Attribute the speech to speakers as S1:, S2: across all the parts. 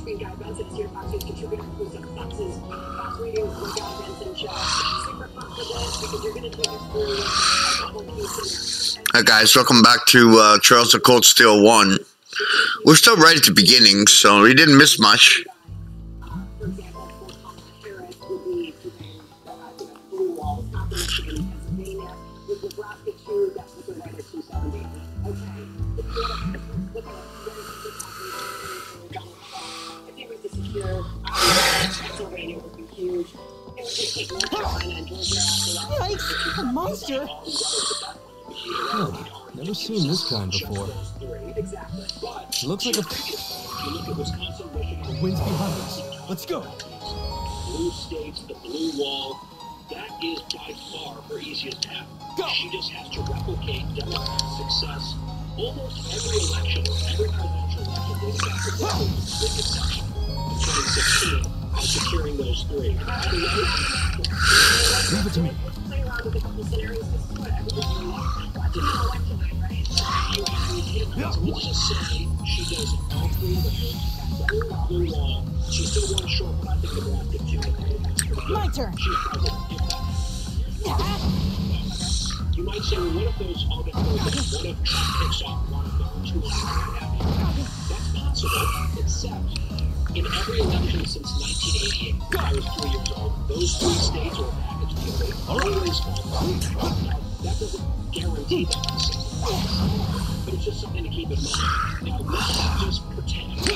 S1: screen guide Benson is here, Fox News contributor, host of Fox's Fox Radio with the Guy Benson Show. Super pumped for this because you're going to take us through a couple of key.
S2: Hi guys, welcome back to Trails of Cold Steel 1. We're still right at the beginning, so we didn't miss much.
S1: For example, Fort Thomas Harris would be blue wall, Wisconsin, Michigan, Pennsylvania, with Nebraska 2, that's what they're right at 270. Okay, look at if he was to secure Pennsylvania would be huge. It would just take North Carolina and Georgia after that.
S3: Yikes, a monster!
S4: Oh, never seen this kind before. Looks like the wind's behind us. Let's go.
S5: Blue states, the blue wall, that is by far her easiest path.
S4: Go.
S5: She just has to replicate Democrat success. Almost every election, every presidential election, dating back to the big exception in 2016, by securing those three. By the way,
S4: Leave it to me.
S1: Play around with a couple scenarios. This is what everybody watching an election night, right?
S5: let's just say she does all three of those. Blue wall. She's still one short, but I think Nebraska too.
S3: My turn.
S5: She's probably You might say, well, what if those all get closed out? What if Trump picks off one of them, two of them? That's possible, except in every election since 1988, I was 3 years old, those three states were packaged together, always fall. That doesn't guarantee that. But it's just something to keep in mind. Now, let's not just pretend that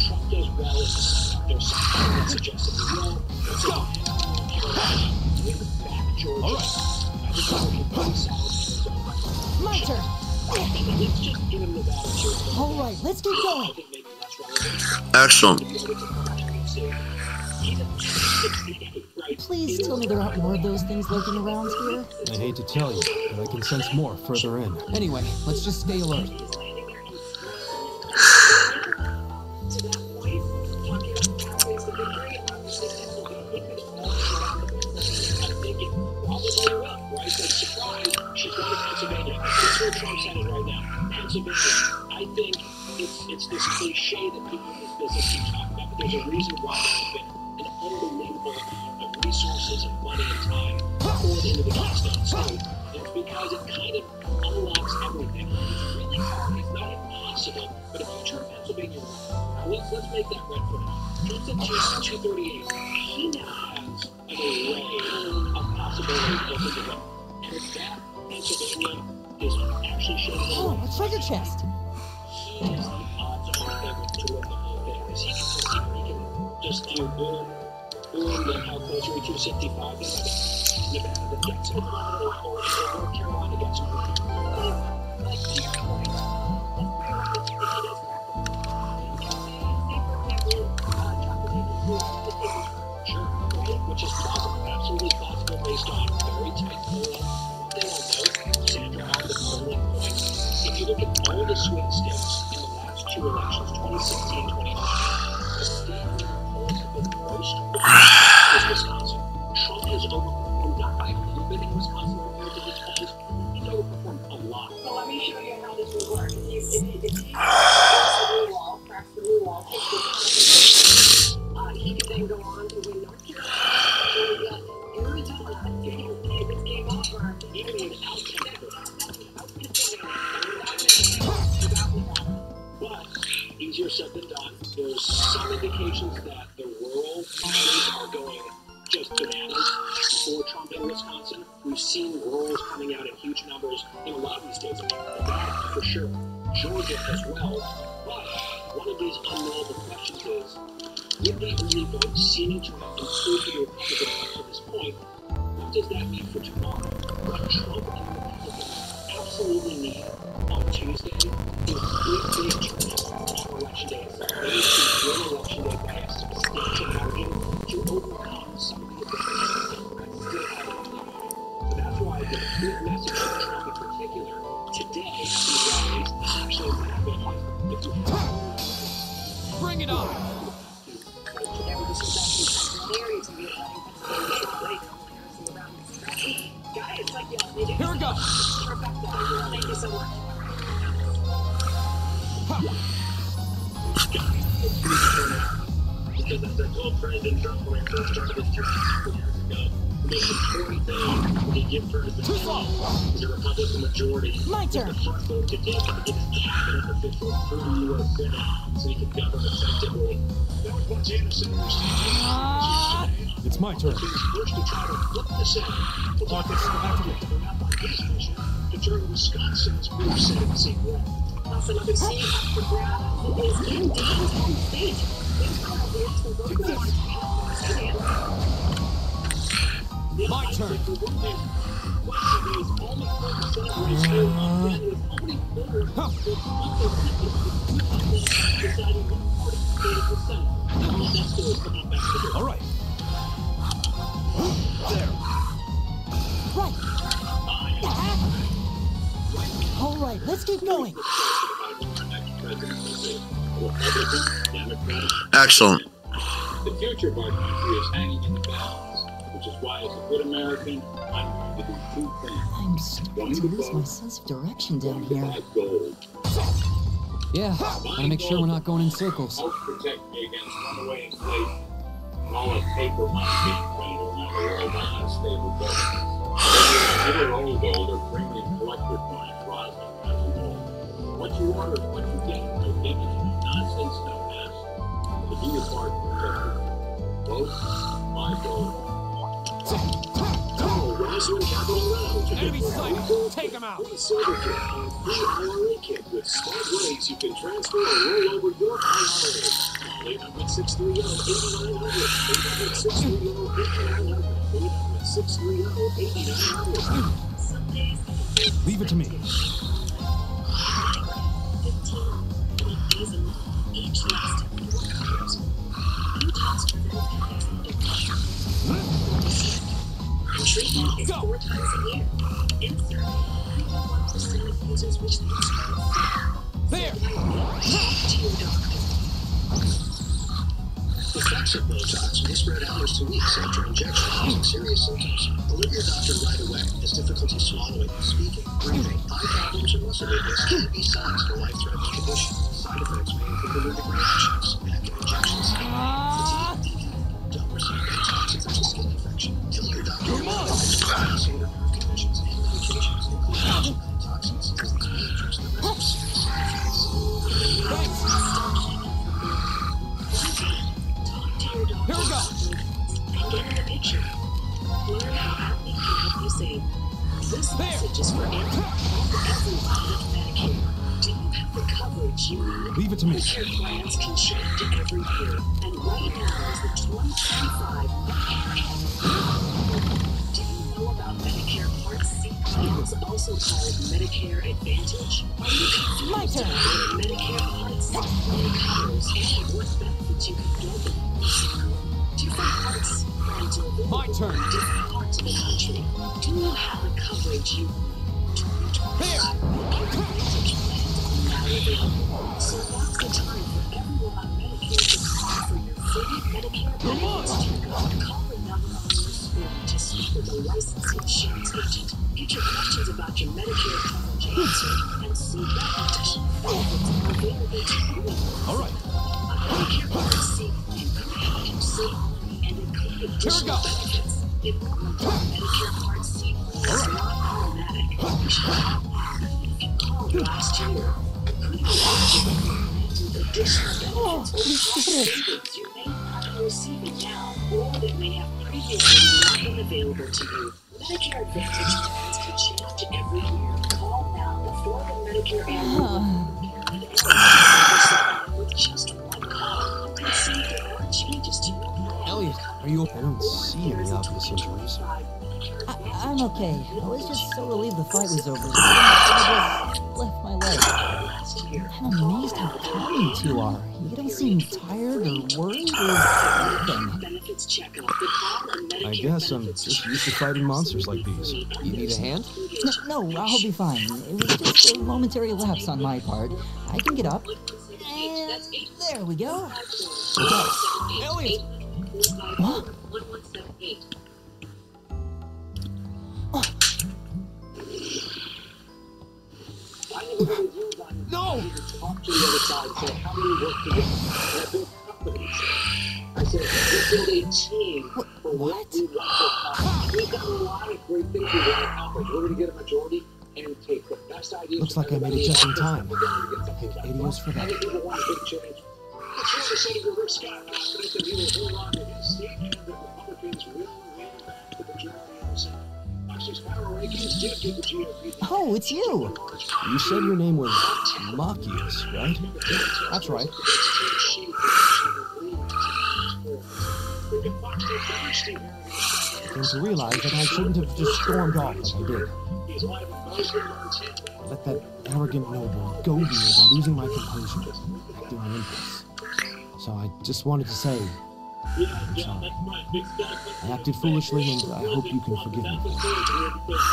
S5: Trump does well as a setup. There's something that suggests that he will. Let's go. Carolina, win back Georgia.
S4: All right.
S3: My turn.
S5: Let's just give him the ball.
S3: All right, let's keep going.
S2: Excellent.
S3: Please tell me there aren't more of those things lurking around here.
S4: I hate to tell you, but I can sense more further in. Anyway, let's just stay alert.
S5: She's going to Pennsylvania. That's where Trump's headed right now. Pennsylvania. I think it's this cliche that people in this business keep talking about, but there's a reason why there's been an unbelievable amount of resources and money and time poured into the Keystone State. It's because it kind of unlocks everything. It's really hard. It's not impossible. But if you turn Pennsylvania around, now let's make that red for now. Trump's at 238. He now has an array of possibilities open to him. And if that Pennsylvania is actually shaping
S3: Oh, a treasure chest.
S5: he is the odds-on favorite to win the whole thing. Because he can just do boom, then how close are we to 65? Nevada gets it, or North Carolina gets it.
S1: Like, to your point, let's play around with
S5: Sure, right? Which is plausible, absolutely plausible, based on very tight polling. One thing I'll note, Sandra, on the polling point, if you look at all the swing states in the last two elections, 2016, 2019, the state where polls have been most is Wisconsin. Trump has overperformed, not by a little bit in Wisconsin compared to his polls. He's overperformed a lot.
S1: So let me show you how this would work. If he cracks the blue wall, he could then go on to win North Carolina, Arizona, if it's game over,
S5: Even in out-Canada. But easier said than done. There's some indications that the rural counties are going just bananas for Trump in Wisconsin. We've seen rurals coming out in huge numbers in a lot of these states. Nevada, for sure. Georgia as well. But one of these unknowable questions is, with the early vote seeming to have improved for the Republicans up to this point, what does that mean for tomorrow? What Trump and the Republicans absolutely need on Tuesday is big turnout on Election Day. They need to win Election Day by a substantial margin to overcome some of the advantages that Democrats still have in the vote. So that's why the big message from Trump in particular today at these rallies is actually going to be if you have
S4: Bring it on! Here we go!
S1: Thank you so much.
S4: Ha.
S5: because as I told President Trump when I first started this journey a couple years ago, the most important thing we can give President Trump is a Republican majority.
S3: My turn.
S5: The first vote to take to get his cabinet officials through the U.S. Senate so he can govern effectively. That was what Anderson was saying.
S4: It's my turn.
S5: He was first to try to flip the Senate. We'll talk about how to up on his mission to turn Wisconsin's blue Senate seat red.
S1: Also, you can see up the graph is in Dane's home state.
S4: My turn. All right. There.
S3: Right. All right, let's keep going.
S2: Excellent.
S5: The future of our country is hanging in the balance, which is why, as a good American, I'm going to do two things.
S3: I'm starting to lose my sense of direction down here.
S5: Buy gold.
S4: Yeah, gotta make sure we're not going in circles.
S5: Help protect me against runaway inflation and all that paper money being printed around the world on unstable governments. Whether old gold or premium collector coins rising as a whole. What you order is what you get. No gimmicks, no nonsense, no mess. To do your part to protect it. Vote, buy gold. Rosalind Capital Lounge.
S4: Enemy sighted. Take him out.
S5: Free silver kit and free IRA kit with smart ways you can transfer or roll over your IRA. Call 800-630-8900. 800-630-8900.
S4: Leave it to me.
S1: 15 days a month, each lasting 4 hours. You toss for treatment is 4 times a year. Insert. 91% of users reach the instrument.
S4: There.
S1: To your doctor.
S5: The effects of Botox may spread hours to weeks after injection, causing serious symptoms. Alert your doctor right away, as difficulty swallowing, speaking, breathing, eye problems, or muscle weakness can be signs of a life-threatening condition. Side effects may include allergic reactions, active injections, fatigue, don't receive Botox if there's a skin infection. Tell your doctor about vascular nerve conditions and medications, including toxins, because these may increase the risk of serious side effects.
S4: Here we go.
S1: And get in the picture. Learn how Athlete can help you save. This message is for everyone with Medicare. Do you have the coverage you need?
S4: Leave it to me.
S1: Medicare plans can change every year, and right now is the 2025 Medicare. Do you know about Medicare Part C plans, also called Medicare Advantage? Are you
S3: My
S1: confused
S3: turn.
S1: about what Medicare Part C plan covers and what benefits you can get with it? Different parts plan to
S4: My turn.
S1: different parts of the country. Do you have the coverage you need? 2025 Medicare Advantage plans are now available. So now's the time for everyone on Medicare to call for your free Medicare benefits checkup. Call the number on your screen to speak with a licensed insurance agent. Get your questions about your Medicare coverage answered and see what additional benefits are available to you.
S4: All right.
S1: Medicare Part C plan could help you save money and include additional benefits. Enrollment in Medicare Part C plan is not automatic. You should call now. If you called last year, could be eligible for plans with additional benefits or savings you may not be receiving now, or that may have previously not been available to you. Medicare Advantage plans can change every year. Call now before the Medicare annual with just one call. You can see there are changes to your plan.
S4: Elliot, are you okay? I don't see any obvious injuries.
S3: I'm okay. I was just so relieved the fight was over. I just left my leg. I'm amazed how calm you two are. You don't seem tired or worried or anything.
S1: Benefits checkup.
S4: I guess I'm just used to fighting monsters like these. You need a hand?
S3: No, I'll be fine. It was just a momentary lapse on my part. I can get up. And there we go.
S4: Elliot!
S3: What?
S1: 1178.
S4: No!
S5: Talk to the other side, say how we work together. And I built companies. I build a team for what we want to accomplish. We've got a lot of great things we want to accomplish. We're going to get a majority and take the best ideas.
S4: Looks like I made it just in time.
S5: Thank
S4: Idiots for that.
S5: Many people want a big change. Detroit Senator Rick Scott confident that he will hold on to his seat and that Republicans will win back the majority of the Senate. Fox's power rankings did give the GOP.
S3: Oh, it's you.
S4: You said your name was Machias, right? That's right. I came to realize that I shouldn't have just stormed off like I did. I let that arrogant noble goad me into losing my composure, acting on impulse. So I just wanted to say, I'm sorry. I acted foolishly, and I hope you can forgive me for it.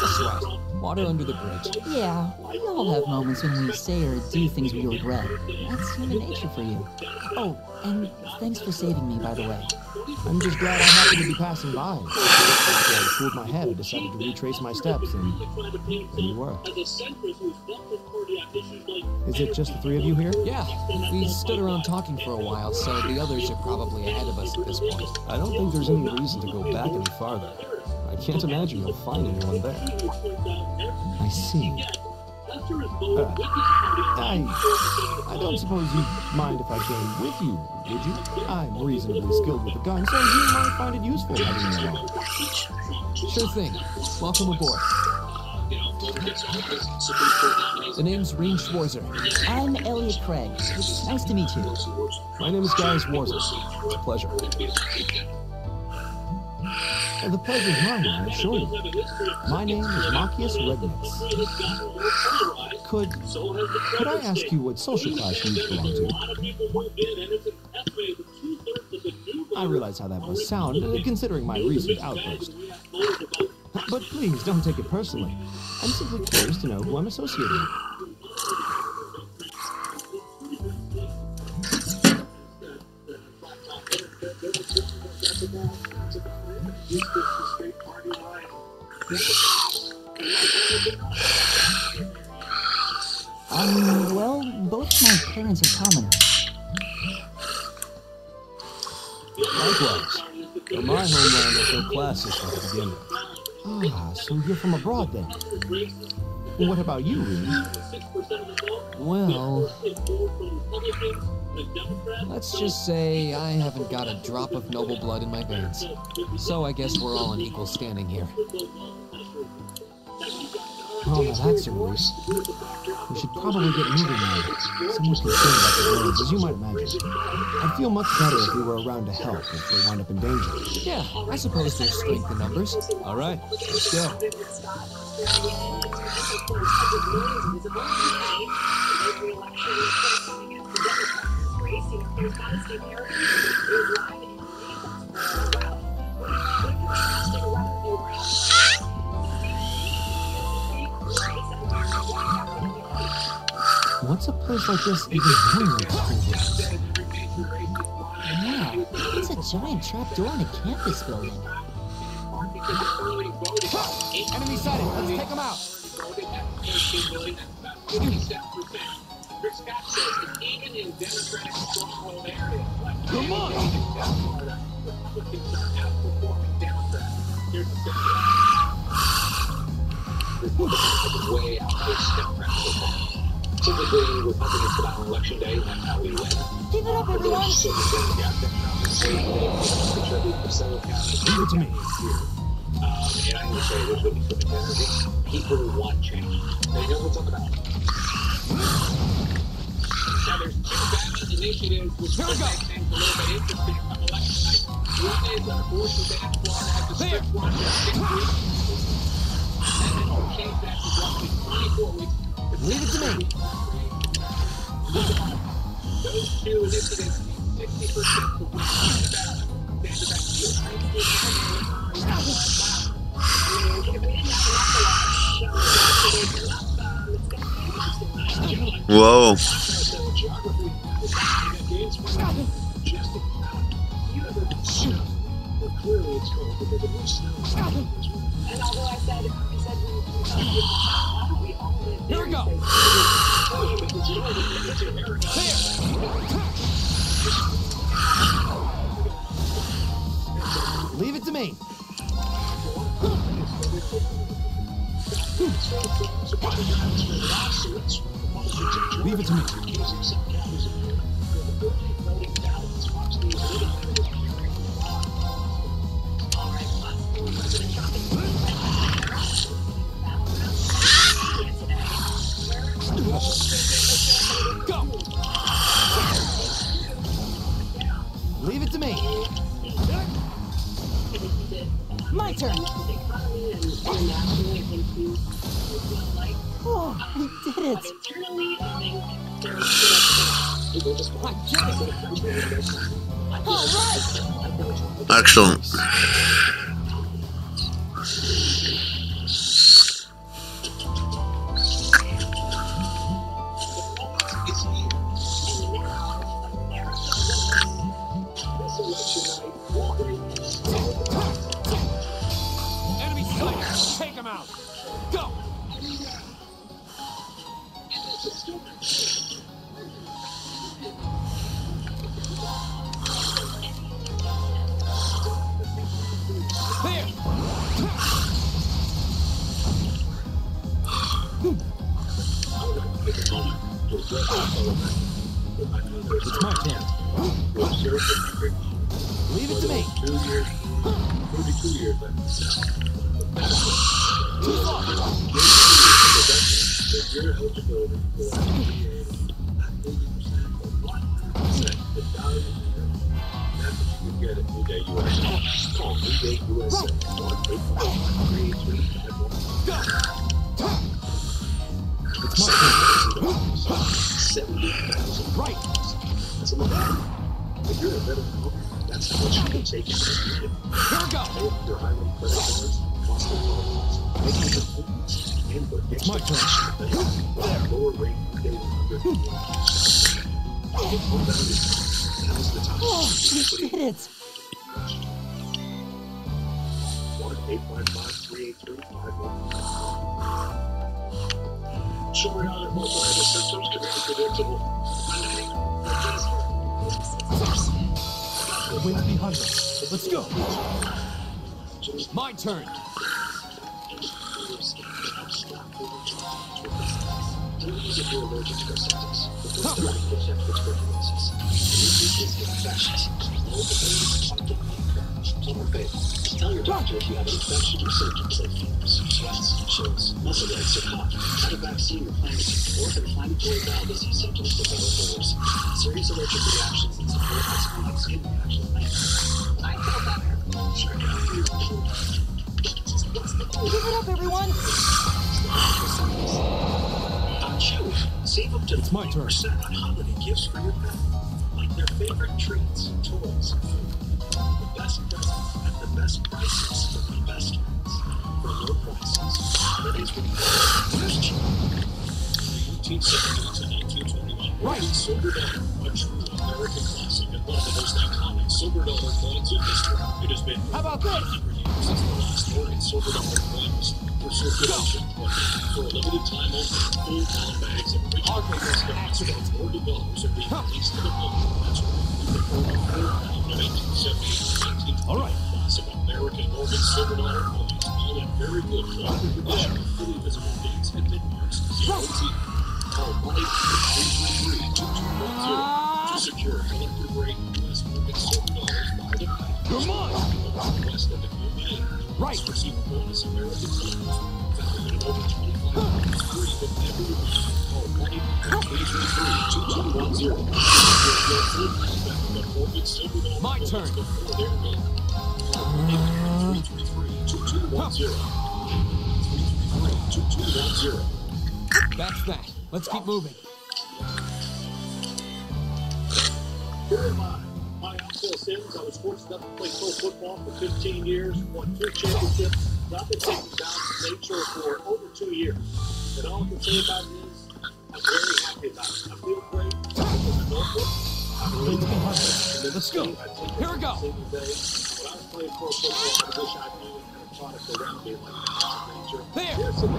S6: That's right. Water under the bridge.
S3: Yeah, we all have moments when we say or do things we regret. That's human nature for you. Oh, and thanks for saving me, by the way.
S4: I'm just glad I happened to be passing by. After I pulled my head, I decided to retrace my steps, and there you were. Is it just the three of you here?
S6: Yeah, we stood around talking for a while, so the others are probably ahead of us at this point.
S4: I don't think there's any reason to go back any farther. I can't imagine you'll find anyone there.
S3: I see.
S4: I don't suppose you'd mind if I came with you, would you? I'm reasonably skilled with a gun, so you might find it useful having me along.
S6: Sure thing. Welcome aboard. The name's Reem Schwarzer.
S3: I'm Elliot Craig. It's nice to meet you.
S4: My name is Guy Schwarzer. It's a pleasure. The pleasure's mine, I assure you. My name is Machias Rednix. Could I ask you what social class you belong to? I realize how that must sound, considering my recent outburst. But please, don't take it personally. I'm simply curious to know who I'm associated with.
S3: Well, both my parents are commoners.
S4: Likewise. Though my homeland is so classist to begin with. Ah, so you're from abroad then? What about you, Reem?
S6: Well, let's just say I haven't got a drop of noble blood in my veins. So I guess we're all on equal standing here.
S4: Oh, now that's a relief. We should probably get moving now. Someone's concerned about the roads, as you might imagine. I'd feel much better if we were around to help if they wind up in danger.
S6: Yeah, I suppose there's strength in numbers.
S4: All right, let's go. What's a place like this even doing with school?
S3: Yeah, it's a giant trapdoor in a campus building.
S6: Enemy sighted. Let's take them out.
S4: Come on!
S5: Way outpaced Democrats so far. Typically, Republicans put out on election day, that's how we win.
S3: Give it up, everyone!
S5: So
S4: Leave it to me.
S5: And I'm going to say there's going to be so much energy. People want change. They know what's up about. Now, there's two balanced initiatives which will make things a little bit interesting on election night. One is an abortion ban. Florida has a strict one for 6 weeks. And then we'll change that to roughly 24 weeks.
S6: Leave it to me.
S5: Those two initiatives, 60% for women on the ballot.
S2: Whoa.
S1: And although I said
S6: Here we go.
S4: me. Leave it to me. Go. Leave it to me.
S3: My turn. Oh, we did it. All right.
S2: Excellent.
S4: Enemy sighted. Take him out. Go. There. It's my turn. Leave it to me.
S5: 32 years left. Your eligibility for 80% or 1% the value that's what you can get at New Day USA. Call New Day USA 1-855-383-51.
S4: It's my turn.
S5: 70,000.
S4: Right.
S5: That's a lot. If you're a veteran, that's how much you can take in.
S4: Here we go.
S5: Pay off your highway credit cards, cost of loans, make your payments, and for
S4: It's my turn.
S5: lower rate New Day 100. Now's the time.
S3: Oh, we did it.
S5: 1-855-383-51. Short out of multiple symptoms can be unpredictable.
S4: The wind's behind us. Let's go. My turn.
S5: If you're allergic to their symptoms, before starting to check for tuberculosis, infections, tell your doctor if you have an infection or symptoms like fevers, sweats, chills, muscle aches, or cough. Had a vaccine or plan to, or if inflammatory bowel disease symptoms develop or worsen. Serious allergic reactions that support possible like skin reactions. I feel better. Check out your
S3: Give it up, everyone.
S5: Chewy. Save up to
S4: It's my turn.
S5: 40% on holiday gifts for your pet. Like their favorite treats, toys, and food. The best presents at the best prices for the best friends. For low prices. Holidays will be best cheap. 1870 to 1921.
S4: Right.
S5: Silver Dollar, a true American classic and one of the most iconic silver dollar coins in history. It has been
S4: How about this?
S5: 100 years since the last Orient silver dollar coin was for circulation. For a limited time only, full pound bags of original paper stones for $40 are being released to the public. That's right. You can hold a full pound of 1870
S4: All right.
S5: classic American Morgan silver dollar coins, all in very good quality condition, fully visible dates and mint marks. Guaranteed. Call 1-833-2210 to secure collector-grade U.S. Morgan silver dollars by the pound.
S4: You're mine.
S5: Request that the new bank
S4: Right.
S5: receive a bonus American coins. Valued at over $25 free with every month. Call 1-833-2210.
S4: My turn. That's that. Let's keep moving.
S5: Here am I. My Uncle Sims. I was fortunate enough to play pro football for 15 years, won 3 championships. I've been taking down to nature for over 2 years. And all I can say about it is, I'm very happy about it. I feel great.
S4: Let's go. Here we go.
S5: When I was playing pro football, I wish I knew and had a product around me like that in nature.
S4: There.
S5: There's some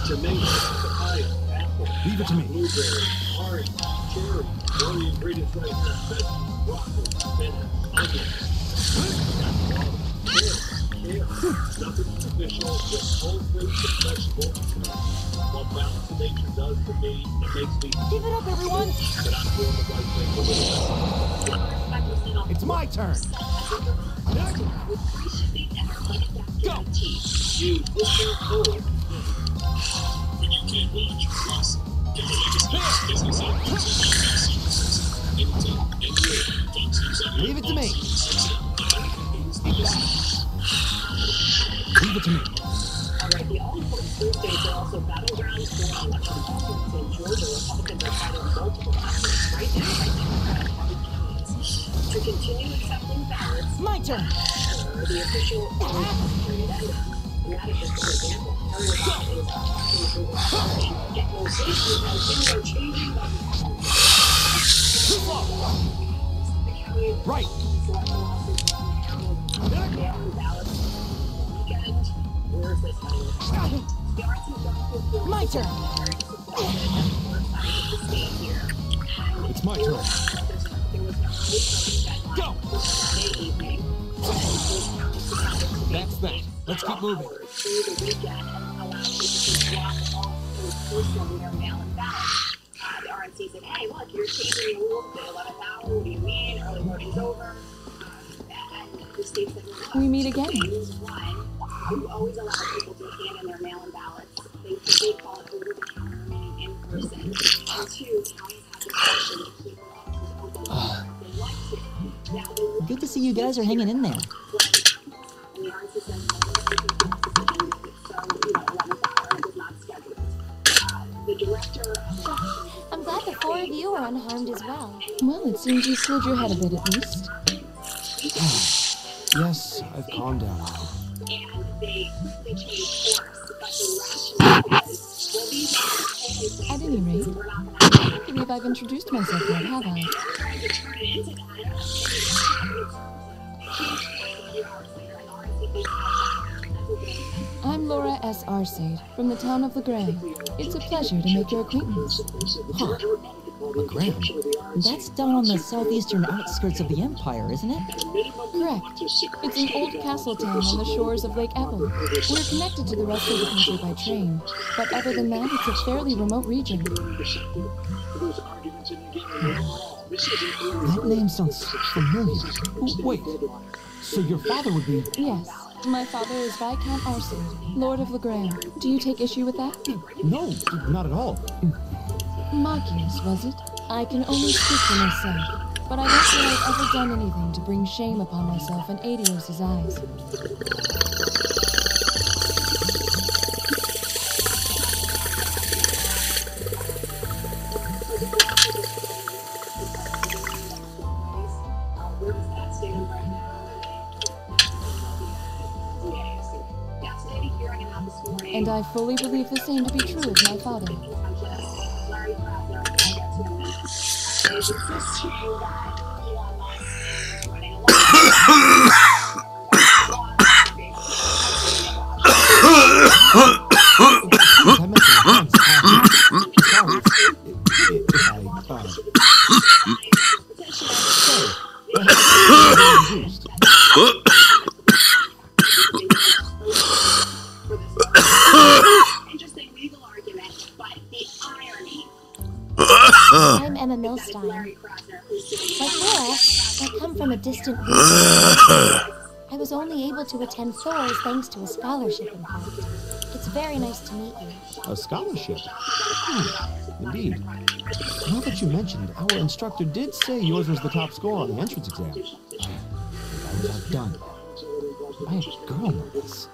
S5: tomato, papaya, apple,
S4: Leave it to me.
S5: blueberry, orange, cherry. All the ingredients right here. Broccoli, spinach, onions. official just whole fruits and vegetables. What balance of nature does for me, it makes me
S3: Give it up, everyone!
S5: that I'm doing the right thing for the
S4: It's my turn. Go.
S5: You push your forward. When you can't launch your cross, get the latest news, business
S4: Leave it to me. Leave it to me.
S1: Alright, the all-important swing states are also battlegrounds for election office. In Georgia, Republicans are fighting multiple offices right now by Democratic Party candidates. To continue accepting ballots,
S3: My turn!
S1: the official election period ended. Radishes, for example, Arizona is asking for get more safe because things are changing by the
S4: Right.
S1: Where's this heading?
S3: My turn!
S4: It's my turn. Go. That's that. Let's keep moving.
S1: The RNC said, hey, look, you're changing the rules to 11th hour. What do you mean? Early voting's over. And the state said, well,
S3: We meet again.
S1: things one, we always allow people to hand in their mail-in ballots. They call it over-the-counter, meaning in person. And two, counties have the option to keep their offices open if they like to. Now,
S3: Good to see you guys are hanging in there.
S1: and the RNC says, so, 11th hour, it was not scheduled. The director of elections.
S7: I'm glad the four of you are unharmed as well.
S3: Well, it seems you slid your head a bit at least.
S4: Yes, I've calmed down now.
S1: And they quickly changed course, but the rationale was, well, these are totally
S3: At any rate,
S1: we're not going
S3: I don't believe I've introduced myself yet, have I?
S1: to try to turn it into that.
S3: I'm Laura S. Arcade, from the town of LeGrand. It's a pleasure to make your acquaintance.
S4: Huh. LeGrand?
S3: That's down on the southeastern outskirts of the Empire, isn't it? Correct. It's an old castle town on the shores of Lake Ebble. We're connected to the rest of the country by train, but other than that, it's a fairly remote region.
S4: That name sounds familiar. Oh, wait. So your father would be...
S3: Yes, my father is Viscount Arcade, Lord of LeGrand. Do you take issue with that?
S4: No, not at all.
S3: Marcus, was it? I can only speak for myself, but I don't feel I've ever done anything to bring shame upon myself in Adios's eyes.
S1: Where does that stand right now? Fascinating hearing it out this morning.
S3: And I fully believe the same to be true of my father.
S1: Larry Krasner, I'll get to in a minute, is insisting that Elon Musk is running a interesting legal argument, but the irony.
S7: I'm Emma Milstein.
S1: Larry Krasner, who's sitting
S7: Like Laura, I come from a distant region. I was only able to attend Thor's thanks to a scholarship in part. It's very nice to meet you.
S4: A scholarship? Indeed. Now that you mentioned, our instructor did say yours was the top score on the entrance exam. I was outdone. I have girl numbers.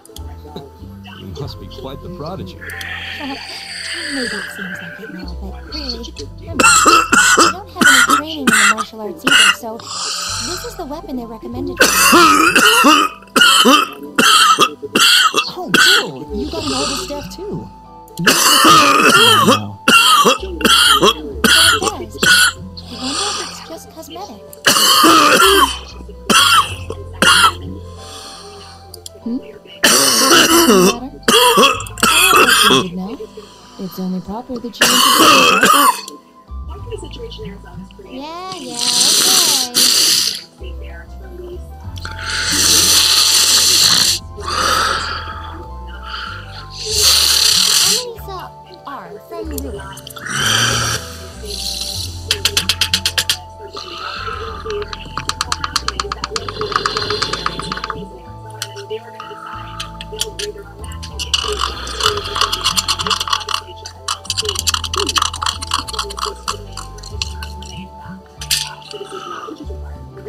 S4: You must be quite the prodigy.
S7: Maybe it seems like it now, but really, I don't have any training in the martial arts either, so this is the weapon they recommended for me.
S3: Oh, cool! You got an older staff too.
S7: So it does. I wonder if it's just cosmetic.
S3: Now, it's only proper that you introduce
S1: What kind of situation Arizona's created?
S7: Yeah, okay.
S1: Be fair to release not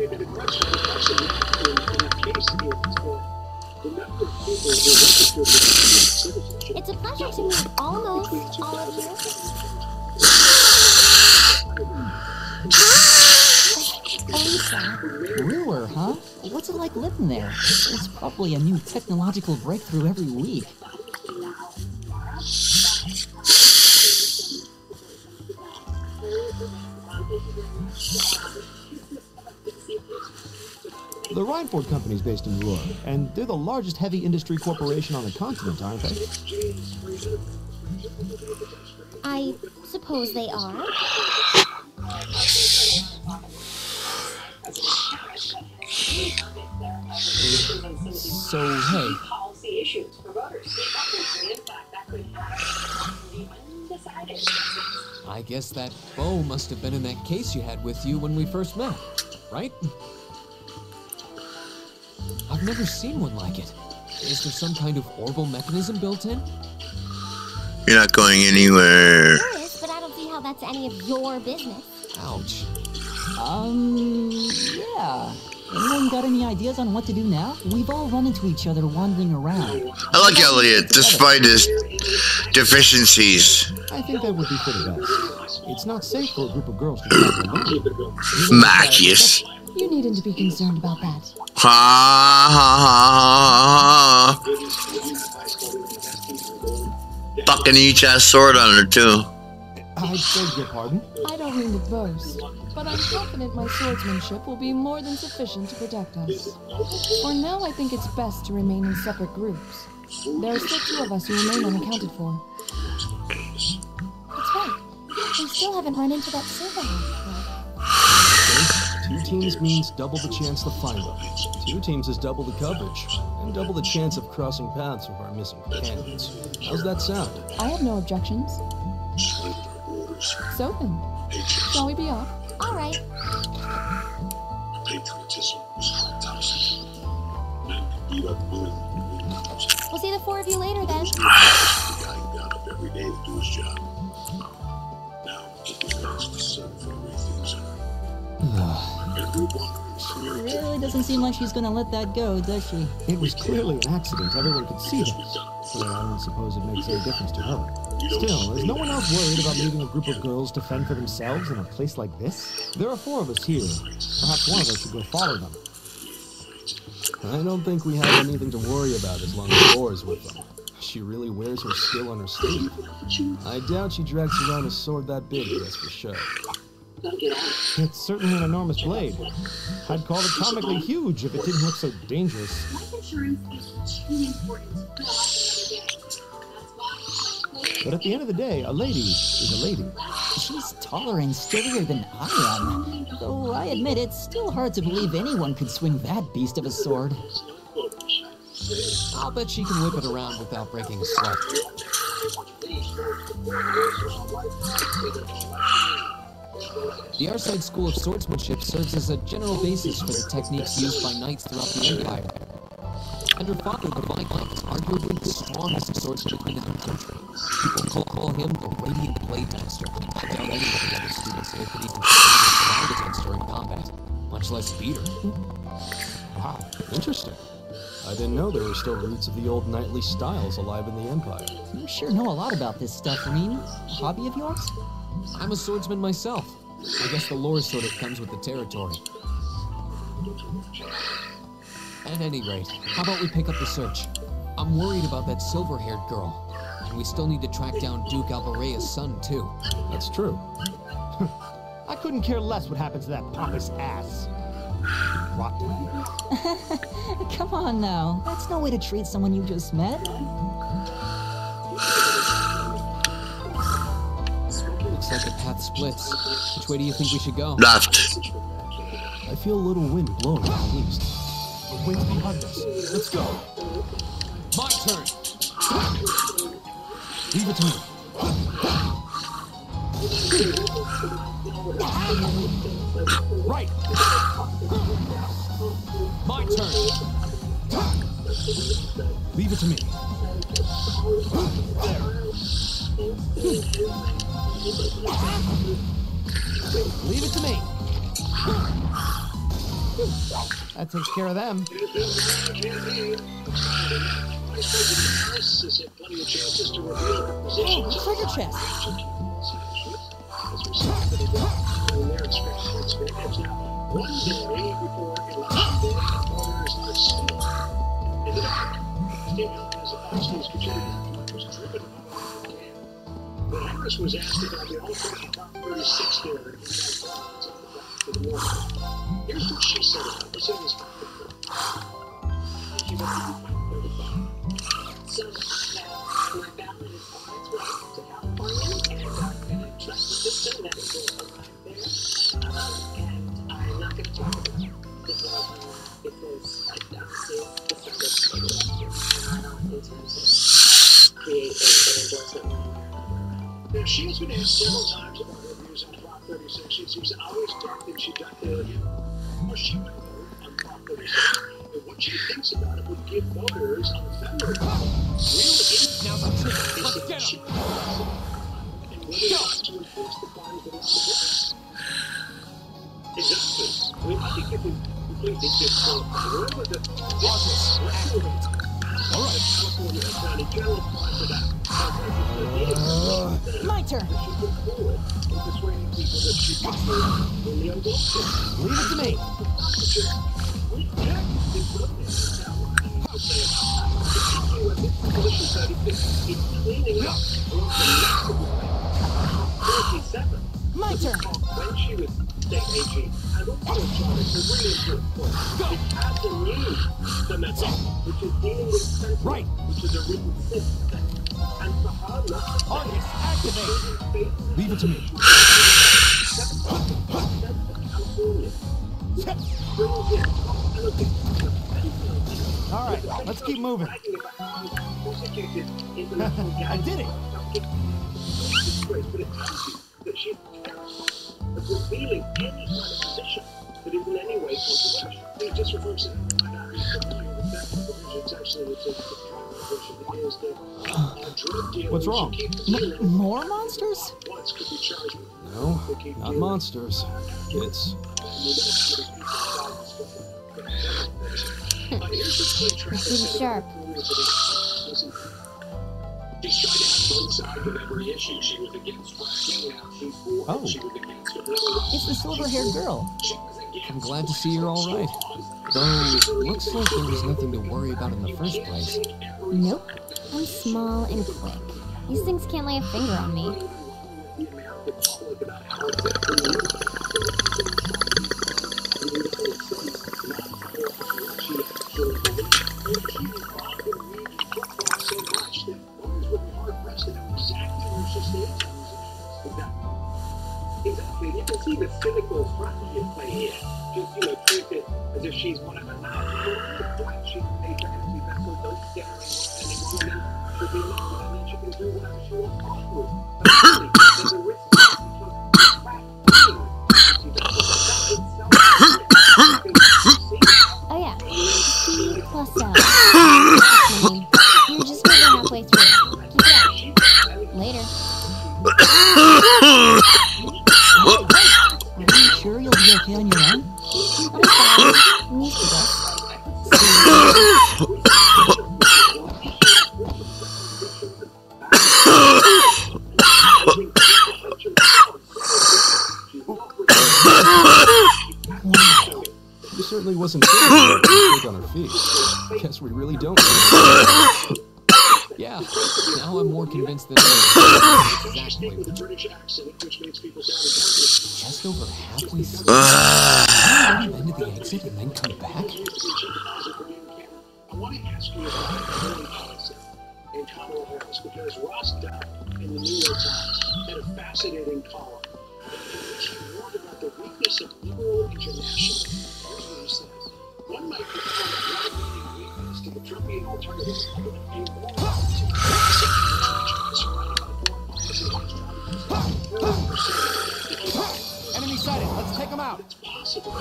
S5: The question in that case is for the number of people who registered with citizenship.
S7: It's a pleasure to meet almost all of you. Elisa.
S3: Brewer, huh? What's it like living there? There's probably a new technological breakthrough every week.
S4: The Rhineford Company's based in Rouen, and they're the largest heavy industry corporation on the continent, aren't they?
S7: I suppose they are.
S3: So, hey,
S1: Policy issues for voters. In fact, that could have the undecided.
S6: I guess that bow must have been in that case you had with you when we first met, right? I've never seen one like it. Is there some kind of orbital mechanism built in?
S2: You're not going anywhere.
S7: There is, but I don't see how that's any of your business.
S6: Ouch.
S3: Yeah. Anyone got any ideas on what to do now? We've all run into each other wandering around.
S2: I like Elliot, despite his deficiencies.
S4: I think that would be for the best. It's not safe for a group of girls to travel alone.
S2: Marcus.
S7: You needn't to be concerned about that.
S2: Ha ha ha ha. Fucking each has sword on her too.
S4: I beg your pardon?
S8: I don't mean to boast, but I'm confident my swordsmanship will be more than sufficient to protect us. For now, I think it's best to remain in separate groups. There are still 2 of us who remain unaccounted for.
S7: That's right. We still haven't run into that silverhead.
S4: Okay, 2 teams means double the chance to find them. 2 teams is double the coverage, and double the chance of crossing paths with our missing companions. How's that sound?
S8: I have no objections. So then, shall we be off?
S7: All right. We'll see the 4 of you later then.
S3: She really doesn't seem like she's gonna let that go, does she?
S4: It was clearly an accident. Everyone could see that. But I don't suppose it makes any difference to her. Still, is no one else worried about leaving a group of girls to fend for themselves in a place like this? There are 4 of us here. Perhaps one of us should go follow them. I don't think we have anything to worry about as long as Laura's with them. She really wears her skill on her sleeve. I doubt she drags around a sword that big just for show. It's certainly an enormous blade. I'd call it comically huge if it didn't look so dangerous.
S1: Life insurance is too important.
S4: But at the end of the day, a lady is a lady.
S3: She's taller and sturdier than I am. Though I admit it's still hard to believe anyone could swing that beast of a sword.
S6: I'll bet she can whip it around without breaking a sweat. The Arside School of Swordsmanship serves as a general basis for the techniques used by knights throughout the Empire. And her father, the Viscount, is arguably the strongest swordsman in the country. People call him the Radiant Blade Master. I doubt any of the other students here could even stand against her in combat, much less beat her.
S4: Wow, interesting. I didn't know there were still roots of the old knightly styles alive in the Empire.
S3: You sure know a lot about this stuff, Reem. Hobby of yours?
S6: I'm a swordsman myself. I guess the lore sort of comes with the territory. At any rate, how about we pick up the search? I'm worried about that silver-haired girl. And we still need to track down Duke Alvarea's son, too.
S4: That's true. I couldn't care less what happens to that pompous ass. Rot.
S3: Come on now. That's no way to treat someone you just met.
S6: Looks like the path splits. Which way do you think we should go?
S2: Left.
S4: I feel a little wind blowing at least. Wait behind us. Let's go.
S6: My turn!
S4: Leave it to me. Right.
S6: My turn!
S4: Leave it to me.
S6: Leave it to me! That takes care of them.
S5: Vice President Harris has had plenty of chances to reveal her position.
S3: Hey, treasure chest.
S5: As we saw that it was in their experience. Now, one day before election day, voters are still in the dark. Stephen, as a Fox's contributor, was driven by but Harris was asked about the all-time top 36 there in the north. Here's what she said about this. It was she wanted to be 35.
S1: So now my ballot is on its way to California, and I'm going to trust the system that it will arrive there. And I'm not going to talk about it because obviously the subject of the election, and I don't intend to create an endorsement one way or another.
S5: Now, she has been asked several times about her views on Prop 36. She's always talked that she got the, she might vote on Prop 36. And what she thinks about it would give voters on the federal level real insight.
S6: Now's our chance. Let's get
S5: She
S6: him.
S5: and whether or not to enforce the crimes that are subject. Exactly. I mean, I think if we completely just remember that this all right. California Attorney General for that.
S3: My turn.
S5: She put forward in persuading people that she could move in the abortion.
S6: Leave it to me.
S5: We technically put this out to say about that. This position said it's cleaning up along the next of the way. 47.
S3: My turn.
S5: When she was state AG, and also John, it's a really important point. It has to use the method, which is dealing with sentences,
S6: Right.
S5: which is a written system. And for her,
S6: Argus, activate. Leave it to me. All right, let's keep moving.
S5: I
S6: did it.
S5: But it tells you that she's terrified of revealing any kind of position that is in any way controversial. It just refers to it's actually the drug dealer.
S6: What's wrong?
S3: More monsters?
S5: Once could be charged with
S6: No, not monsters. Kids.
S7: Pretty sharp.
S5: She's trying to have both sides of every issue. She was against fracking now before.
S6: Oh.
S5: She was against it.
S3: It's the silver-haired girl.
S5: She was against
S6: I'm glad to see you're all right. Though, looks like there was nothing to worry about in the first place.
S7: Nope. I'm small and quick. These things can't lay a finger on me.
S5: Exactly. You can see the cynical strategy at play here. Just, treat it as if she's one of the nine. She's a pregnancy vessel, don't get her any more than she'll be alone, and then she can do whatever she wants afterwards. But actually, there's a risk that she took back
S7: Oh yeah. C plus L. I mean, you're just over halfway through. Keep it up. Later.
S3: Are you sure you'll be okay on your own?
S7: I'm fine. I'm used to this.
S6: She certainly wasn't quick on her feet. Guess we really don't know. Yeah, now I'm more convinced than ever. Exactly. Just over halfway through. Into the exit and then come back?
S5: I want to ask you about foreign policy in Kamala Harris, because Ross Dow in the New York Times had a fascinating column in which he warned about the weakness of liberal internationalism. Here's what he says. One might compare a right-leaning weakness to the Trumpian alternative, a war policy surrounded by foreign policy against Trump.
S6: Enemy sighted. Let's take them out.
S5: It's possible.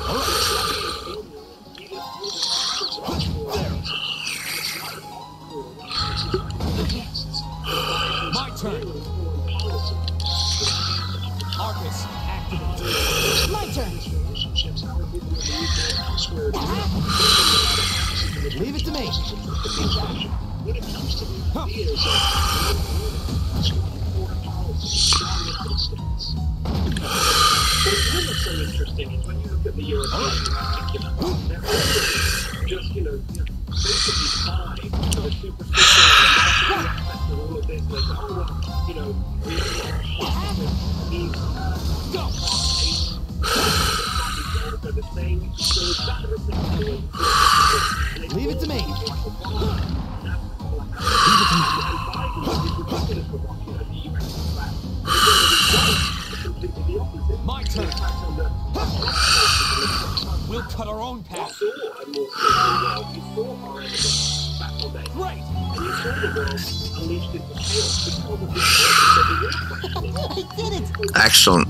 S6: My turn. Argus, activate.
S3: My turn.
S5: where
S4: Leave it to me.
S5: when it comes to the ideas of foreign policy, strong United States. But what's so interesting is when you look at the Europeans in particular, they're just, basically fine for the superficial and emotional aspect of all of this. Like, oh, well, we are needs go. They're the same, so it's not the same.
S4: Leave it to me.
S6: My turn. We'll cut our own path. Great.
S3: I did it!
S2: Excellent.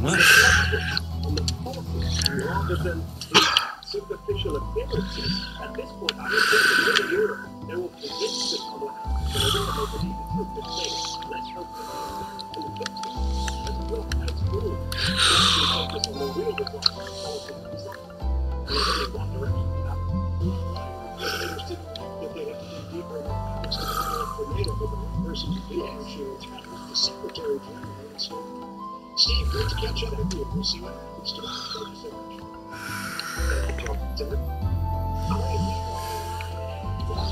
S5: Rather than superficial appearances, at this point, I would think that in Europe, they will convince the public that they will believe it's a good thing. Let's hope that they're going to get to it. That's good. Let's focus on the real development of policy themselves. And they're going in that direction. I'm interested that they have to dig deeper in the context of the NATO, but the right person to do it, the Secretary General. And so, Steve, great to catch up with you. We'll see what happens to us. Thank you so much.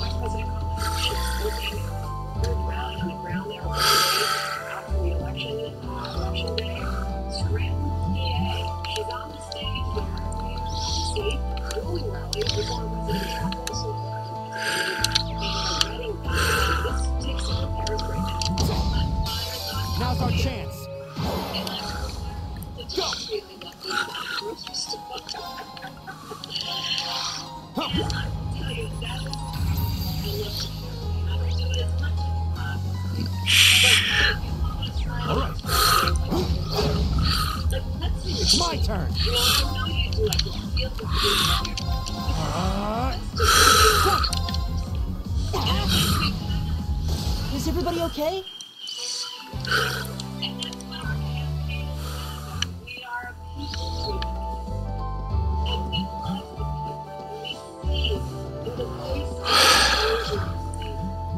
S1: Vice President rally on the ground there after the election day. Scranton, PA. She's on the stage there. See, ruling rally was on President Trump also. This takes some Paris right now.
S4: Now's our chance.
S1: Go!
S4: All right. It's my turn.
S3: Is everybody okay?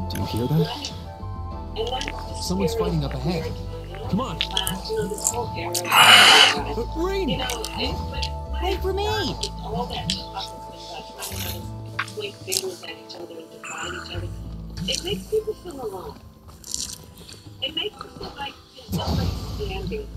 S4: Do you hear that?
S6: Someone's fighting up ahead. Come on.
S4: Green!
S3: Wait for me!
S1: All that point fingers at each other and divide each other. It makes people feel alone. It makes them feel like nobody's standing.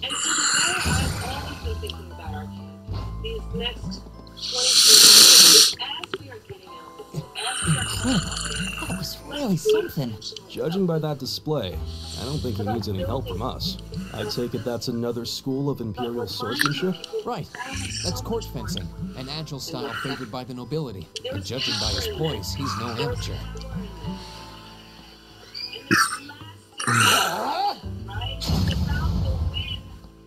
S1: And so I've always been thinking about our campaign. These next 20 years, as we are getting out this, as we are
S3: That was really something.
S4: Judging by that display, I don't think he needs any help from us. I take it that's another school of Imperial swordsmanship?
S6: Right. That's court fencing, an agile style favored by the nobility. And judging by his poise, he's no amateur.
S1: right? It's about the win,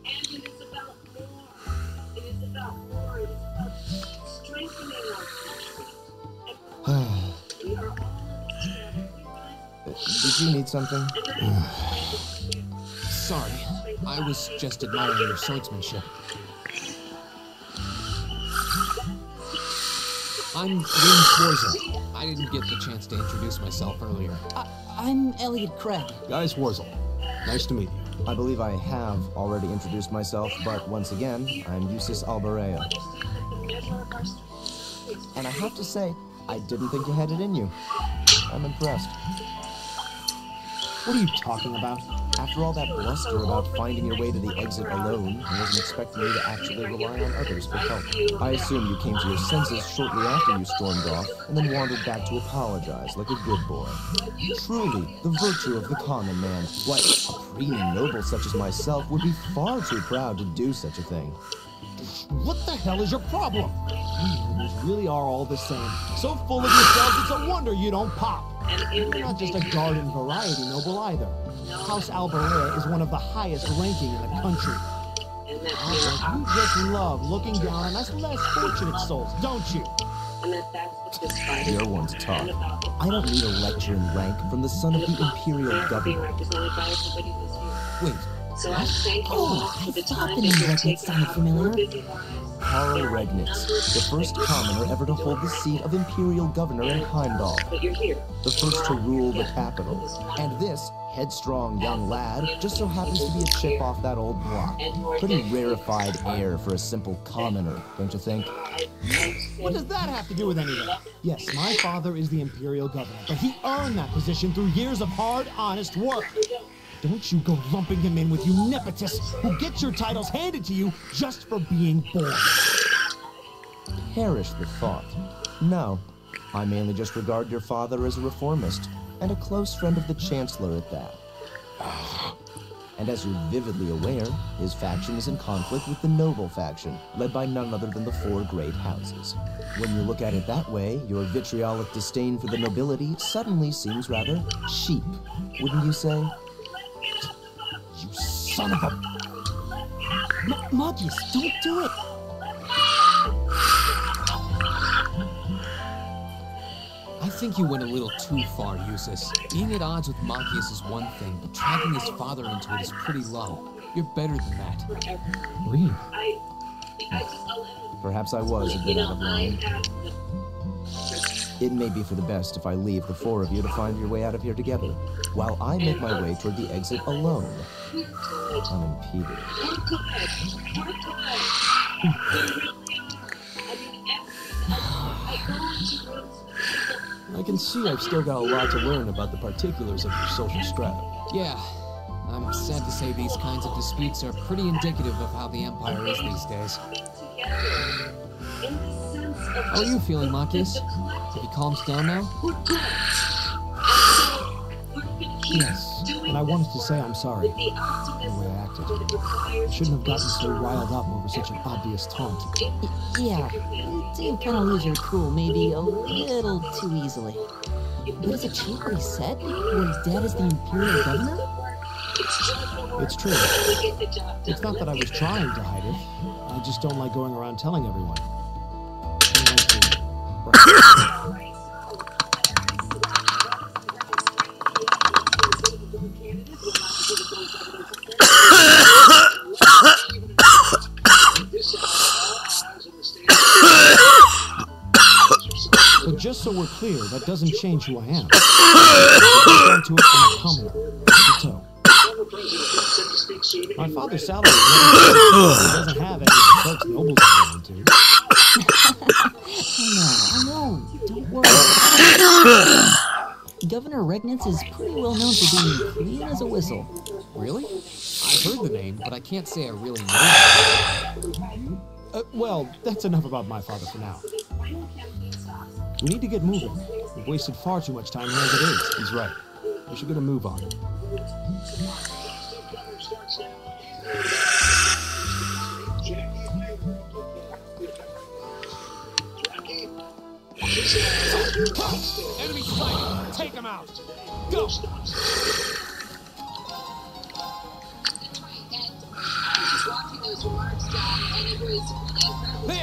S1: and it is about more. It is about more. It is about strengthening our country. We are all
S4: Did you need something?
S6: Sorry, I was just admiring your swordsmanship. I'm Wayne Schwarzer. I didn't get the chance to introduce myself earlier.
S3: I'm Elliot Craig.
S4: Guy Schwarzel. Nice to meet you.
S9: I believe I have already introduced myself, but once again, I'm Eustace Alberea. And I have to say, I didn't think you had it in you. I'm impressed.
S4: What are you talking about?
S9: After all that bluster about finding your way to the exit alone, I wasn't expecting you to actually rely on others for help. I assume you came to your senses shortly after you stormed off, and then wandered back to apologize like a good boy. Truly, the virtue of the common man. Why, a preening noble such as myself would be far too proud to do such a thing.
S4: What the hell is your problem? You nobles really are all the same. So full of yourselves, it's a wonder you don't pop. You're not just a garden variety noble either. House Alberea is one of the highest ranking in the country. Albert, you just love looking down on us less fortunate souls, don't you?
S9: You're one to talk. I don't need a lecture in rank from the son of the Imperial government.
S6: Wait,
S1: So I thank you
S3: Oh,
S1: all for
S3: I
S1: the
S3: thought
S1: time
S3: the
S1: that
S3: name
S1: you
S3: record
S1: take
S3: sounded
S1: out of
S3: familiar.
S1: your busy lives
S9: Karl Regnitz, the first commoner ever to hold the seat of Imperial Governor in Heimdall.
S1: But you're here.
S9: The first to rule the capital. And this headstrong young lad just so happens to be a chip off that old block. Pretty rarefied air for a simple commoner, don't you think?
S4: What does that have to do with anything? Yes, my father is the Imperial Governor, but he earned that position through years of hard, honest work. Don't you go lumping him in with you nepotists who get your titles handed to you just for being born.
S9: Perish the thought. No, I mainly just regard your father as a reformist, and a close friend of the Chancellor at that. And as you're vividly aware, his faction is in conflict with the noble faction, led by none other than the four great houses. When you look at it that way, your vitriolic disdain for the nobility suddenly seems rather cheap, wouldn't you say?
S4: You son of a... Marcus, don't do it!
S6: I think you went a little too far, Eustace. Being at odds with Machias is one thing, but dragging his father into it is pretty low. You're better than that.
S4: Really?
S9: Perhaps I was a bit out of line. It may be for the best if I leave the four of you to find your way out of here together, while I make my way toward the exit alone, unimpeded.
S4: I can see I've still got a lot to learn about the particulars of your social strata.
S6: Yeah, I'm sad to say these kinds of disputes are pretty indicative of how the Empire is these days. How are you feeling, Machias? Have you calmed down now?
S4: Yes, and I wanted to say I'm sorry for the way I acted. I shouldn't have gotten so riled up over such an obvious taunt.
S3: Yeah, you do kind of lose your cool maybe a little too easily. But is it true what he said? Where his dad is the Imperial Governor?
S4: It's true. It's not that I was trying to hide it. I just don't like going around telling everyone. I like to... So just so we're clear, that doesn't change who I am. I'm to it, I'm a commoner. So. My father's salary doesn't have any of the folks nobles are going to.
S3: I know. Don't worry. Governor Regnitz is pretty well known for being clean as a whistle.
S6: Really? I've heard the name, but I can't say I really know it.
S4: Well, that's enough about my father for now. We need to get moving. We've wasted far too much time here as it is. He's right. We should get a move on.
S10: Enemy sighted! Take him out! Go!
S1: Watching those remarks down, and it was really incredible.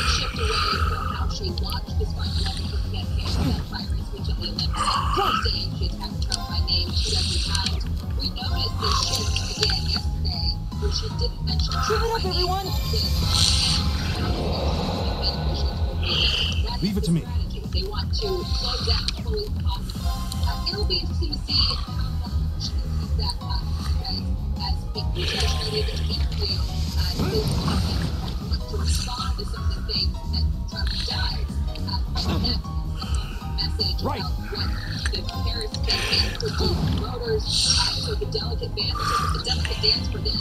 S1: Shift away from how she watched this fight against that virus, which in the Olympics, saying she attacked Trump by name 2 times. We noticed this shift again yesterday, where she didn't mention Trump by name. Everyone!
S4: Leave it to me.
S1: They want to slow down fully as possible. It'll be interesting to see how she can keep that up, okay? As we especially in the interview, to respond to some of the things that Trump does. Message about what the Paris campaign could do for voters. So the delicate dance, it's a delicate dance for them.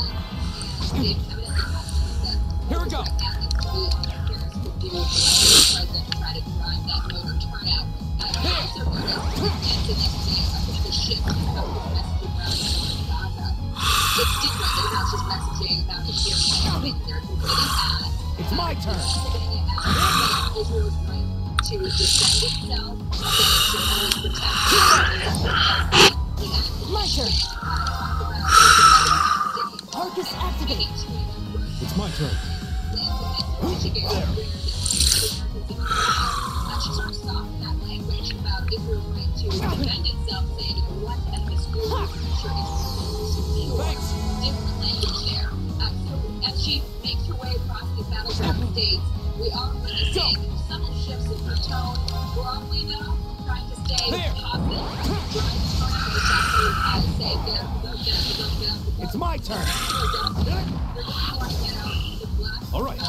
S1: And they've evidently got that.
S10: Here we go.
S1: Paris could do president try to drive that voter turnout. Also noticed the next day the shift about the messaging around Gaza. It's different than how she's messaging about the Syrian. They're completely mad.
S10: It's my turn.
S1: Israel's right to defend itself.
S8: My turn. Arcus activate.
S4: It's my turn.
S1: She sort of stopped that language. question about Israel's right to defend itself, saying, you know what, and the school future is secure. Different language there. So as she makes her way across the battleground states, we are witnessing subtle shifts in her tone. For all we know, trying to stay positive, trying to turn out exactly say, get up, get up, get up.
S10: It's my turn. All right.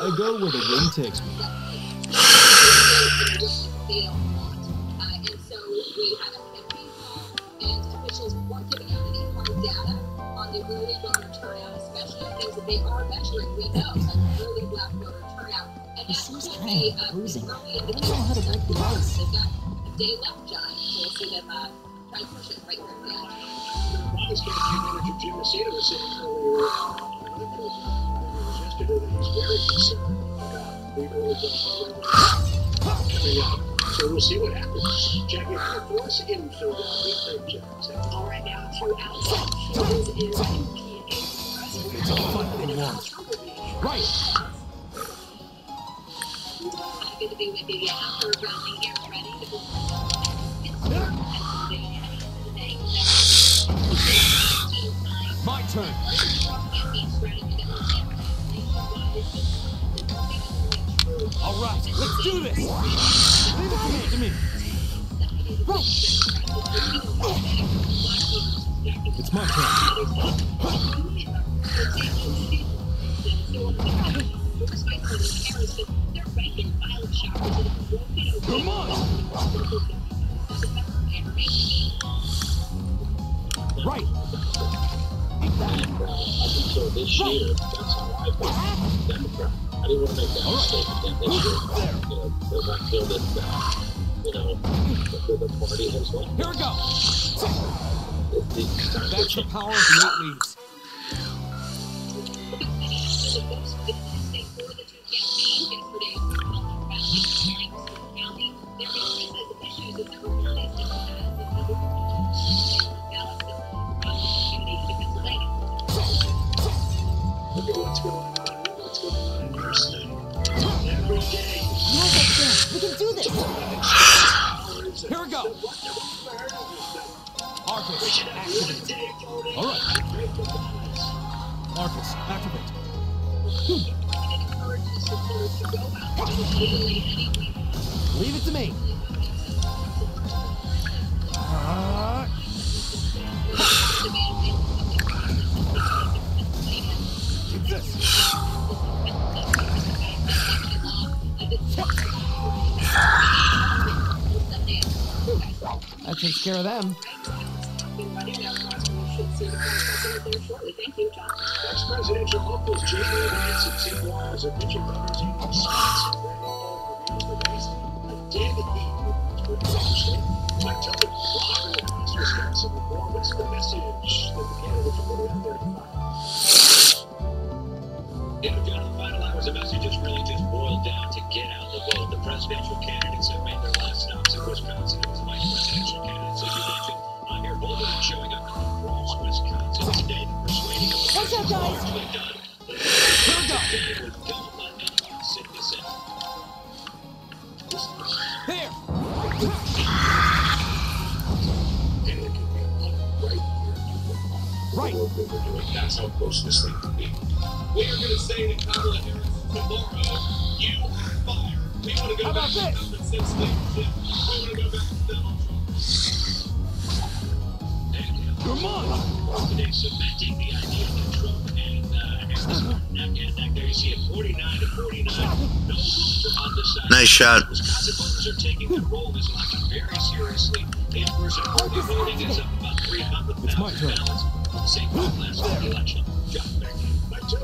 S9: I go where the wind takes me.
S1: They don't want. And so we had a campaign call, and officials weren't giving out any hard data on the early voter turnout, especially things that they are measuring. We know, like early black voter turnout. And
S3: It
S1: that
S3: seems
S1: could
S3: kind
S1: be
S3: of losing.
S1: early
S3: I don't know
S1: indication
S3: how to break the ice.
S1: they've got a day left, John. So we'll see them try to push it right where they are.
S5: Obama's campaign manager Jim Messina was saying earlier yesterday that he's very concerned about the early voter coming up. So we'll see what happens. Jackie, how for us in Philadelphia, Craig Jones.
S1: All right, now to outside shows is PA.
S10: It's all fun they want. Right.
S1: Good to be with you. Yeah, we're rallying here, ready to
S10: My turn. All right, let's do this. Leave it to me.
S9: It's my turn.
S10: Come on. Right.
S5: So this year, that's how I vote Democrat. I didn't want to make that mistake again this year. Because I feel that, the party has won.
S10: Here we go. That's the power of the 8 leaves.
S5: Look at what's going on in your state. Every day.
S3: We can do this.
S10: Here we go. Arcus, activate. All right. Arcus, activate. Leave it to me.
S6: That takes care of them.
S5: Ex-presidential uncles Jamie Vance and Tim Wise are pitching runners in Wisconsin. David Heath for Washington. Mike Tucker, Roger, across Wisconsin. What's the message that the candidates are putting out there tonight?
S11: Yeah, John, the final hours of message is really just boiled down to get out the vote. The presidential candidates have made their last stops in Wisconsin. It was the vice presidential candidates, as you mentioned. Here, both of them showing up in Rolls, Wisconsin today, persuading them.
S3: Watch out, guys!
S11: Don't let anyone sit this out.
S10: Here! Right.
S5: That's how close this thing can be. We are going to say to Kamala Harris tomorrow, you are fired. We want to go back to number 6 leadership. We want to go back to Donald Trump.
S10: Come on!
S11: Today cementing the idea that Trump and Harris are neck and neck. There you see it, 49 to 49. No longer undecided.
S2: Nice shot.
S11: Wisconsin voters are taking their role in this election very seriously. In-person early voting is up about 300,000 ballots. The same time last election. John, back to you.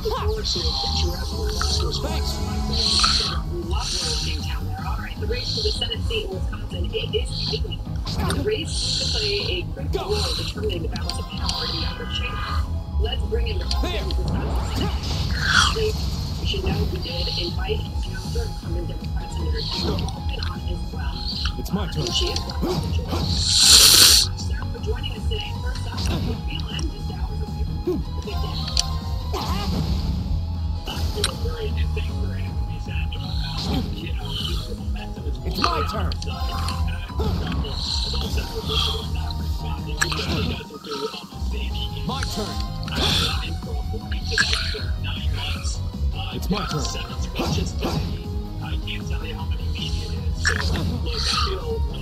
S10: Thanks.
S1: All right, the race for the Senate seat in Wisconsin, it is tightening. The race could play a critical role in determining the balance of power in the upper chamber. Let's bring in Republican Wisconsin Senate. You should know we did invite Joe incumbent Democrat Senator Jim Corbin on as well.
S9: It's my turn.
S1: She is welcome to join us. Sir, for joining us today. First up, how do you feel? I'm just hours away from the big day.
S11: I feel very, and thank you for having me.
S10: It's my turn. My turn. It's my turn.
S5: I can't tell you how many media it is. So, look, I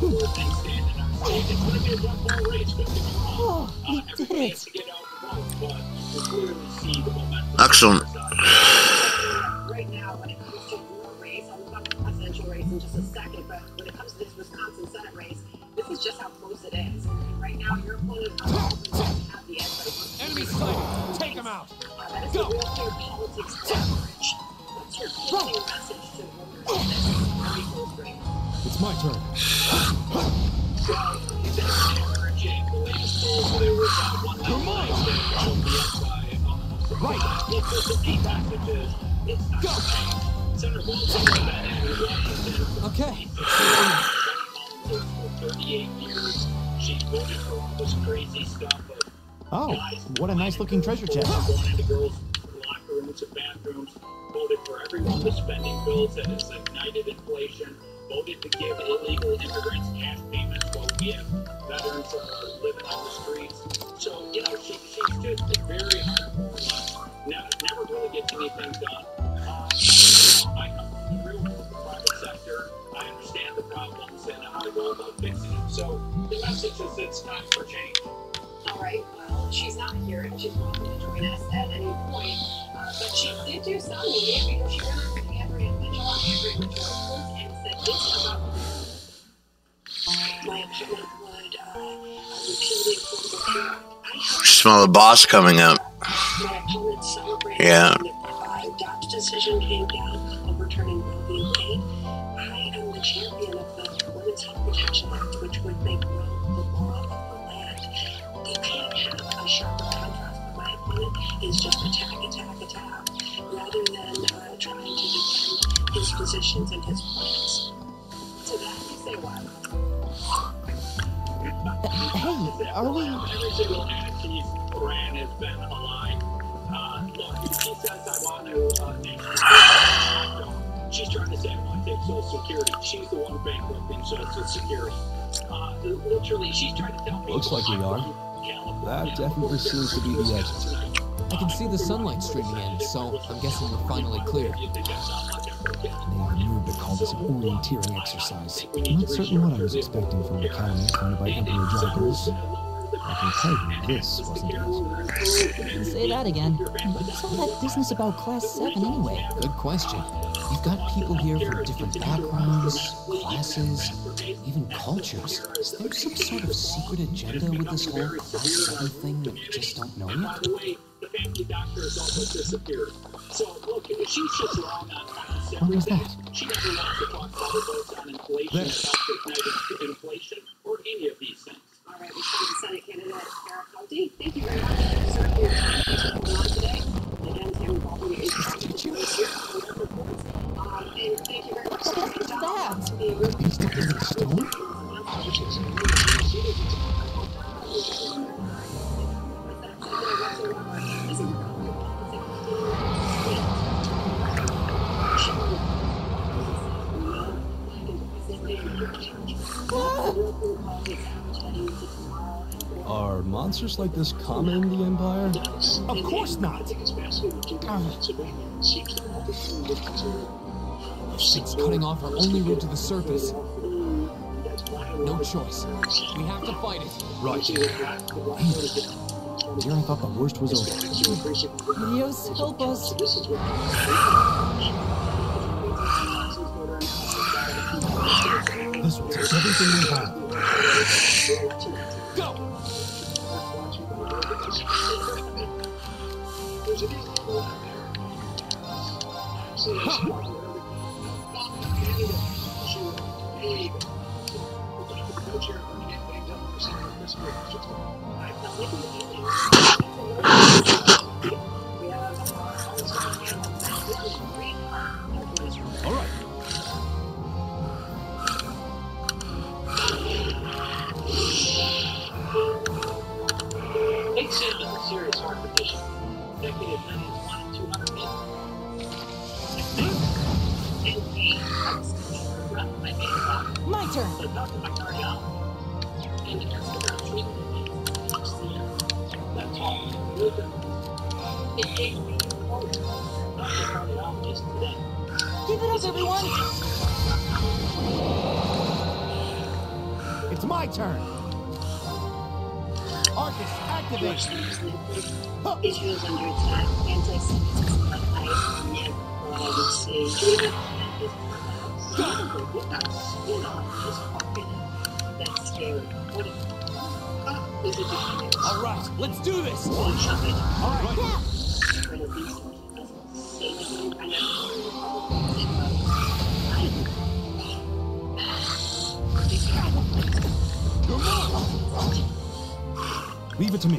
S5: feel more things stand in our way. It's going to be a rough ball race, don't get me wrong.
S3: You did
S5: Everybody
S3: it.
S5: has to get out of the vote, but we clearly see the momentum.
S2: Excellent.
S1: Right now, when it comes to your race, I'll move on to the presidential race in just a second, but when it comes to this Wisconsin Senate race, this is just how close it is. Right now, your opponent doesn't have the edge.
S10: Enemy sighted. Take him out.
S1: That is a real clear politics coverage. What's your closing message to voters in this very close race?
S4: It's my turn.
S10: You're mine. Right. Go. Okay.
S5: 38 years. She voted for all this crazy stuff.
S4: Oh, what a nice looking treasure chest.
S5: Going into girls' locker rooms and bathrooms. Voted for everyone with spending bills that has ignited inflation. Voted to give illegal immigrants cash payments while we have veterans living on the streets. So, you know, she's just very hardcore. Never really gets anything done. I come from the real world, the private sector. I understand the problems and how to go about fixing them. So the message is it's time for change.
S1: All right, well, she's not here, and she's welcome to join us at any point. But she did do some media because she went on with Andrea Mitchell on Andrea Mitchell and said this about my opponent would repeal the Affordable Care Act.
S2: Smell the boss coming up.
S1: My opponent celebrated
S2: Yeah.
S1: the Dobbs decision came down overturning Roe v. Wade. I am the champion of the Women's Health Protection Act, which would make Roe the law of the land. You can't have a sharper contrast, but my opponent is just attack, rather than trying to defend his positions and his plans. To that, you say what?
S3: Hey, are we...
S5: Every single ad she's ran has been a lie. Look, she says I want to name her. She's trying to say I want to take Social Security. She's the one bankrupting Social Security. Literally, she's trying to tell me.
S9: Looks like we are. That definitely seems to be the exit.
S6: I can see the sunlight streaming in, so I'm guessing we're finally clear.
S4: They are moved to call this an orienteering exercise. Not certain what I was expecting from the academy funded by Emperor Jackals. I can tell you this wasn't it.
S3: Say that again. What's all that business about Class 7 anyway?
S6: Good question. You've got people here from different backgrounds, classes, even cultures. Is there some sort of secret agenda with this whole Class 7 thing that we just don't know yet?
S5: The family doctor has almost disappeared. So, look, if she's just wrong on
S3: What was that?
S5: she never wants to talk about her votes on inflation, about igniting inflation, or any of these things.
S1: All right, we send the Senate candidate, Kara County. Thank you very much, sir, for your time. Thanks for coming on today. Again, Tammy Baldwin is here on our reports. And thank you very much, sir.
S3: What is that?
S1: He's
S3: taking a stone?
S4: Are monsters like this common in the Empire?
S10: Of course not.
S6: It's cutting off our only route to the surface. No choice. We have to fight it.
S4: Right. Dear, I thought the worst was over.
S3: Dios, help us.
S4: This will take everything we have.
S10: Go.
S4: All right.
S5: Nate Sandman with serious heart condition. Executive minutes 1 and 200 meters. And 8
S8: turn. Keep it up, everyone.
S10: It's my turn. Arcus, activate.
S1: Israel's under attack. Anti-Semitism at highest That's scary.
S10: All right, let's do this.
S1: All
S10: right.
S4: Leave it to me.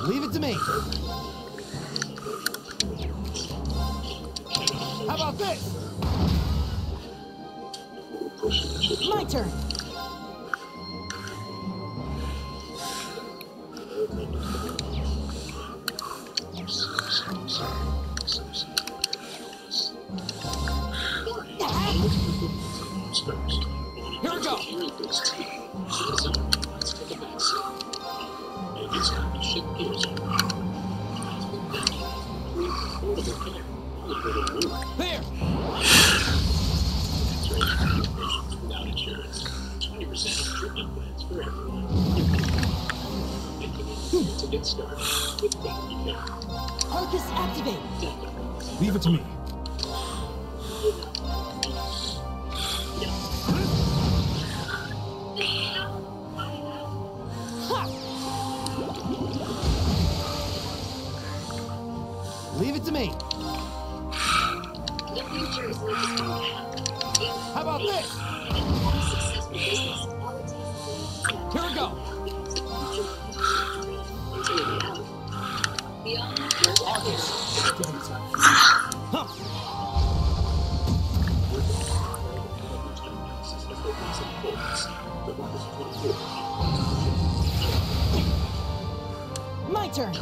S10: Leave it to me. How about this?
S8: My turn.
S10: Here we go. There.
S5: Without insurance, 20% of treatment plans for everyone. To get started with quality care.
S8: Arcus, activate.
S4: Leave it to me.
S10: Leave it to me.
S1: The future is not just going to happen.
S10: How about this?
S1: Successful business qualities.
S10: Here we go. Arcus, activate. Huh.
S8: My turn.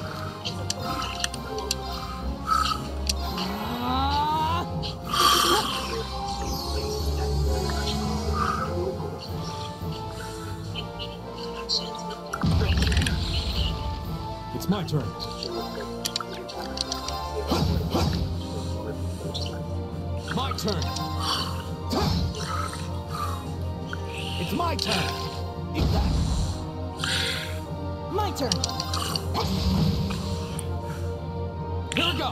S4: It's my turn.
S10: My turn. It's my turn. Eat that.
S8: My turn.
S10: Here we go.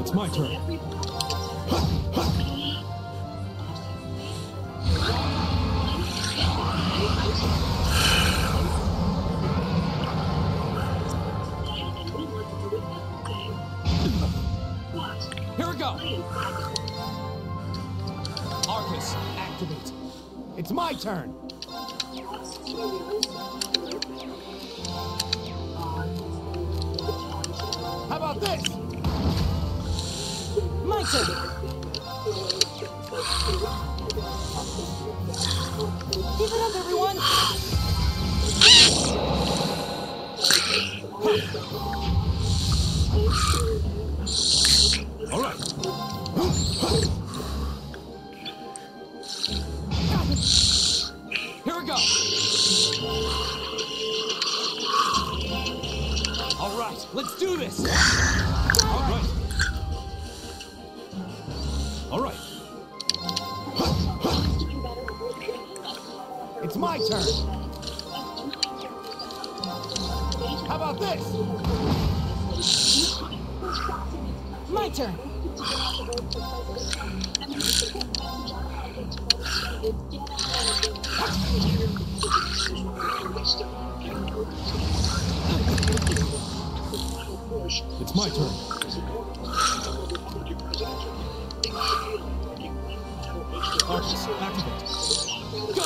S4: It's my turn.
S10: Here we go. Arcus, activate. It's my turn. How about this?
S8: My turn. Keep it up, everyone.
S4: All right.
S10: Here we go. All right, let's do this. All right.
S4: All right.
S10: It's my turn. How about this?
S8: My turn.
S4: It's my turn.
S10: Arcus, activate. Go!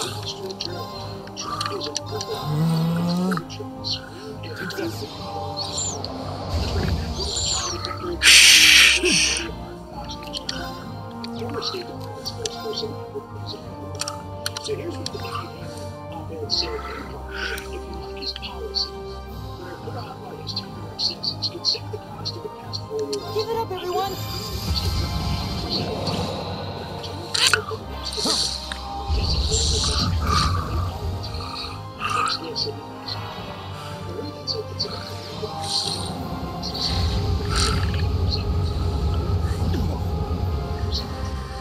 S5: So here's what the and so if you like his policies, they're put out by his temporary citizens. Consider the cost of the past 4 years.
S8: Give it up, everyone!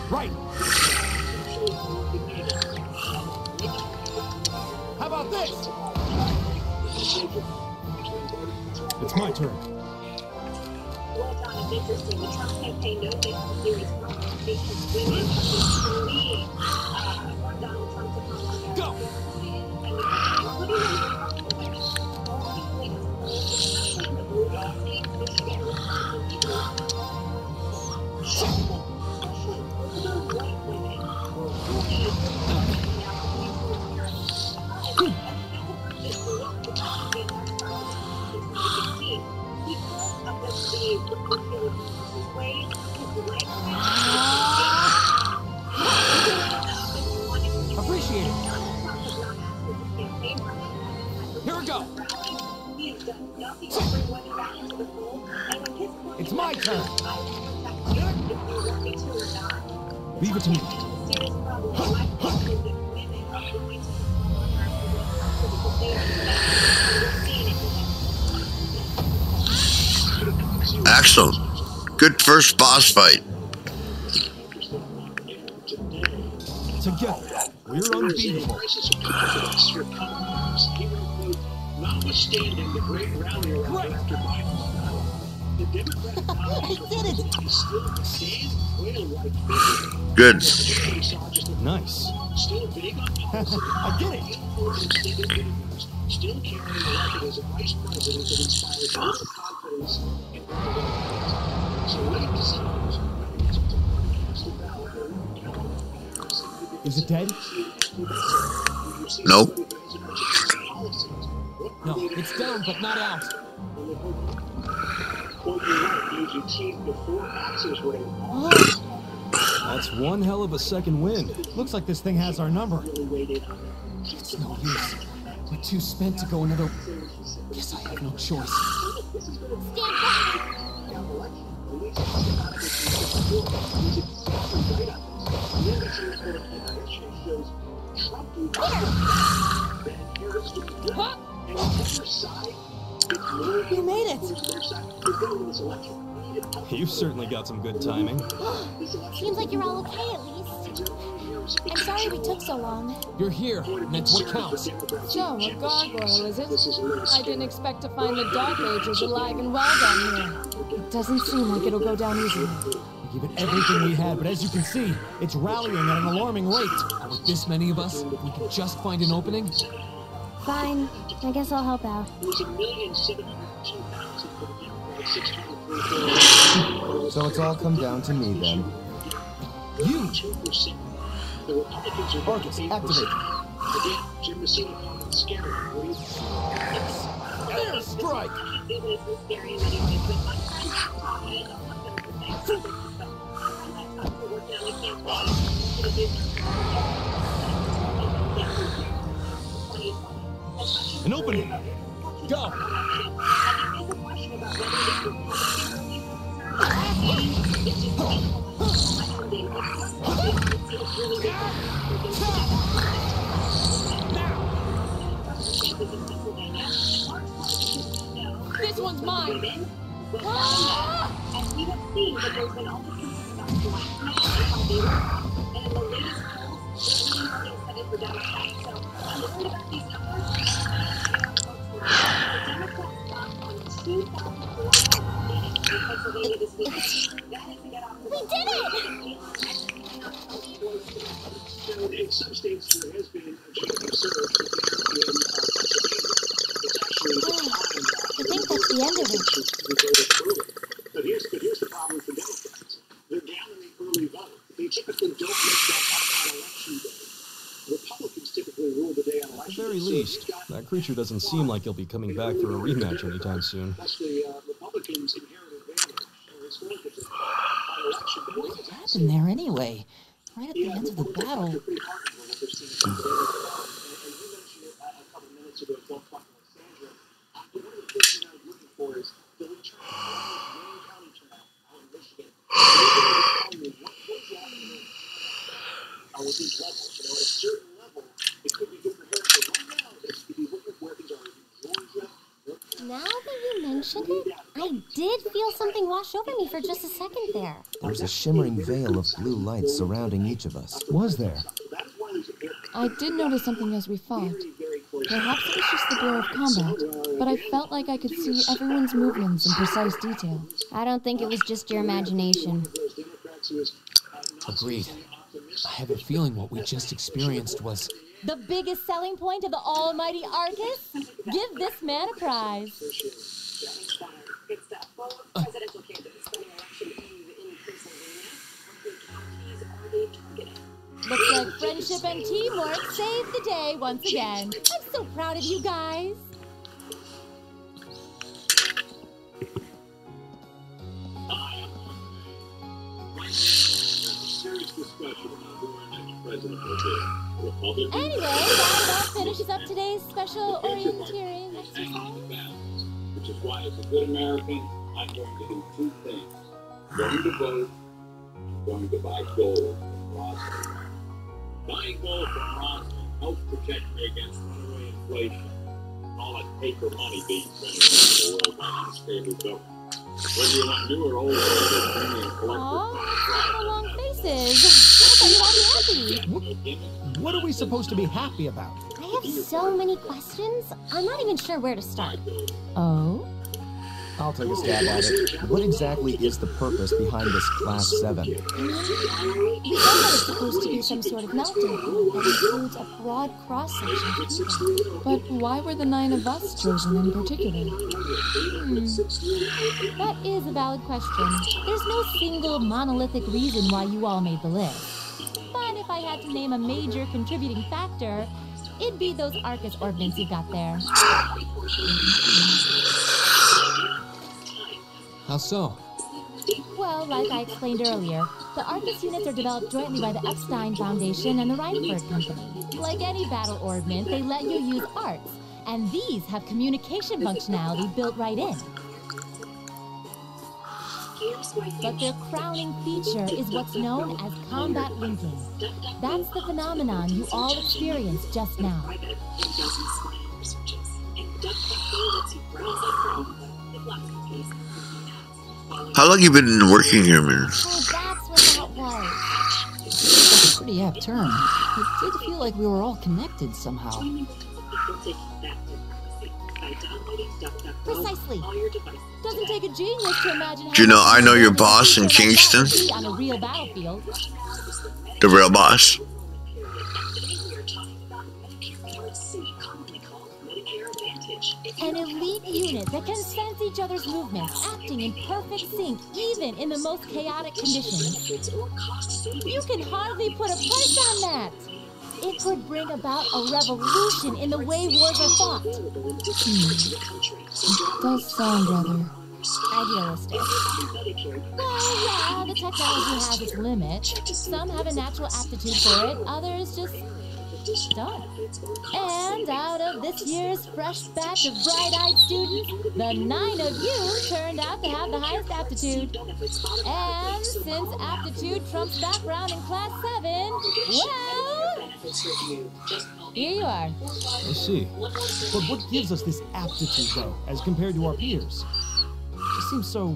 S10: Right. How about this?
S4: It's my turn.
S1: Well, Don, it's interesting. The Trump campaign knows this series because women have been fleeing Donald Trump to come on their
S10: Go.
S1: including all these latest polls, especially in the blue wall states, Michigan, Wisconsin, even especially older white women who are fleeing
S10: Appreciate it. Here we go. It's my turn.
S4: Leave it to me.
S2: Excellent. Good first boss fight.
S4: Together, we're unbeatable.
S5: Notwithstanding the great rally around after Biden's battle, the Democratic nominee
S3: I did it.
S5: is still Sam Quayle-like figure.
S2: Good.
S4: Nice.
S5: Still big on policy.
S4: I get it.
S5: Still carrying the record as a vice president that inspires total confidence in Republicans. So late December's
S4: Is it dead?
S2: Nope.
S10: No, it's down, but not out.
S5: Well, you're right. Use your teeth before axes ring.
S4: That's one hell of a second wind. Looks like this thing has our number.
S6: It's no use. We're too spent to go another... Guess I have no choice.
S8: You made it!
S4: You've certainly got some good timing.
S7: Seems like you're all okay at least. I'm sorry we took so long.
S6: You're here, and that's what counts.
S8: So, a gargoyle, is it? I didn't expect to find the Dark Ages alive and well down here. It doesn't seem like it'll go down easily.
S4: We gave it everything we had, but as you can see, it's rallying at an alarming rate.
S6: And with this many of us, we can just find an opening.
S7: Fine. I guess I'll help out.
S9: So it's all come down to me then.
S4: You!
S9: Arcus, activate.
S10: Air strike!
S4: An opening!
S10: Go!
S8: This one's mine!
S1: As we have seen, that there's been all this concern about black men and how they work. And in the latest polls, they're really headed for Democrats. So I'm worried about these numbers. The Democrats stopped on 2,400 meetings in Pennsylvania this week. That is to get off the
S7: We did it!
S5: So in some states there has been a genuine surge, but there in Pennsylvania, it's actually
S7: I think that's the end of it.
S5: But here's the problem for Democrats. They're down in the early vote. They typically don't make that up on election day. Republicans typically rule the day on
S4: At
S5: election
S4: the very
S5: day.
S4: least, that creature doesn't seem like he'll be coming back for a rematch anytime soon.
S5: Plus the Republicans' inherent advantage. So it's going to be on election day.
S3: What happened there anyway? Right at the end of the battle.
S5: to the one fucking Sandra. But one of the things that I was looking for is the return of Wayne County Trail out in Michigan. What is that with these levels? You know, at a certain level, it could be good for her. But right now, if you look at where things are in Georgia,
S7: Now that you mentioned it, I did feel something wash over me for just a second there.
S9: There was a shimmering veil of blue light surrounding each of us.
S4: Was there?
S8: I did notice something as we fought. Perhaps it was just the blur of combat, but I felt like I could see everyone's movements in precise detail.
S7: I don't think it was just your imagination.
S6: Agreed. I have a feeling what we just experienced was...
S12: The biggest selling point of the almighty Arcus? Give this man a prize.
S1: It's that both presidential candidates spending election eve in Pennsylvania. What counties are they targeting?
S12: Looks like friendship and teamwork saved the day once again. I'm so proud of you guys. Anyway, that about finishes up today's special orienteering exercise.
S11: Which is why, as a good American, I'm going to do two things. I'm going to vote, I'm going to buy gold from Roswell. Buying gold from Roswell helps protect me against runaway inflation and all that paper money being printed around the world by unstable government. Whether you want new or old, they're bringing
S12: Aw, long faces. Everybody ought to be happy.
S4: What are we supposed to be happy about?
S7: I have so many questions, I'm not even sure where to start.
S12: Oh?
S9: I'll take a stab at it. What exactly is the purpose behind this Class 7?
S7: We know that it's supposed to be some sort of melting pot that includes a broad cross-section of people.
S8: But why were the 9 of us chosen in particular?
S12: That is a valid question. There's no single monolithic reason why you all made the list. But if I had to name a major contributing factor, it'd be those Arcus ordnance you got there.
S6: How so?
S12: Well, like I explained earlier, the Arcus units are developed jointly by the Epstein Foundation and the Reinford Company. Like any battle ordnance, they let you use arts, and these have communication functionality built right in. But their crowning feature is what's known as combat linking. That's the phenomenon you all experienced just now.
S2: How long you been working here, man?
S7: Oh, that's what that was.
S3: That's a pretty apt term. It did feel like we were all connected somehow.
S12: Precisely. Doesn't take a genius to imagine.
S2: Do you know I know your boss in Kingston?
S12: On a real battlefield.
S2: The real boss?
S12: An elite unit that can sense each other's movements, acting in perfect sync, even in the most chaotic conditions. You can hardly put a price on that. It could bring about a revolution in the way wars are fought.
S8: It does sound rather
S12: idealistic. Well, yeah, the technology has its limits. Some have a natural aptitude for it, others just don't. And out of this year's fresh batch of bright-eyed students, the 9 of you turned out to have the highest aptitude. And since aptitude trumps background in Class 7, well, here you are.
S4: I see. But what gives us this aptitude, though, as compared to our peers? It just seems so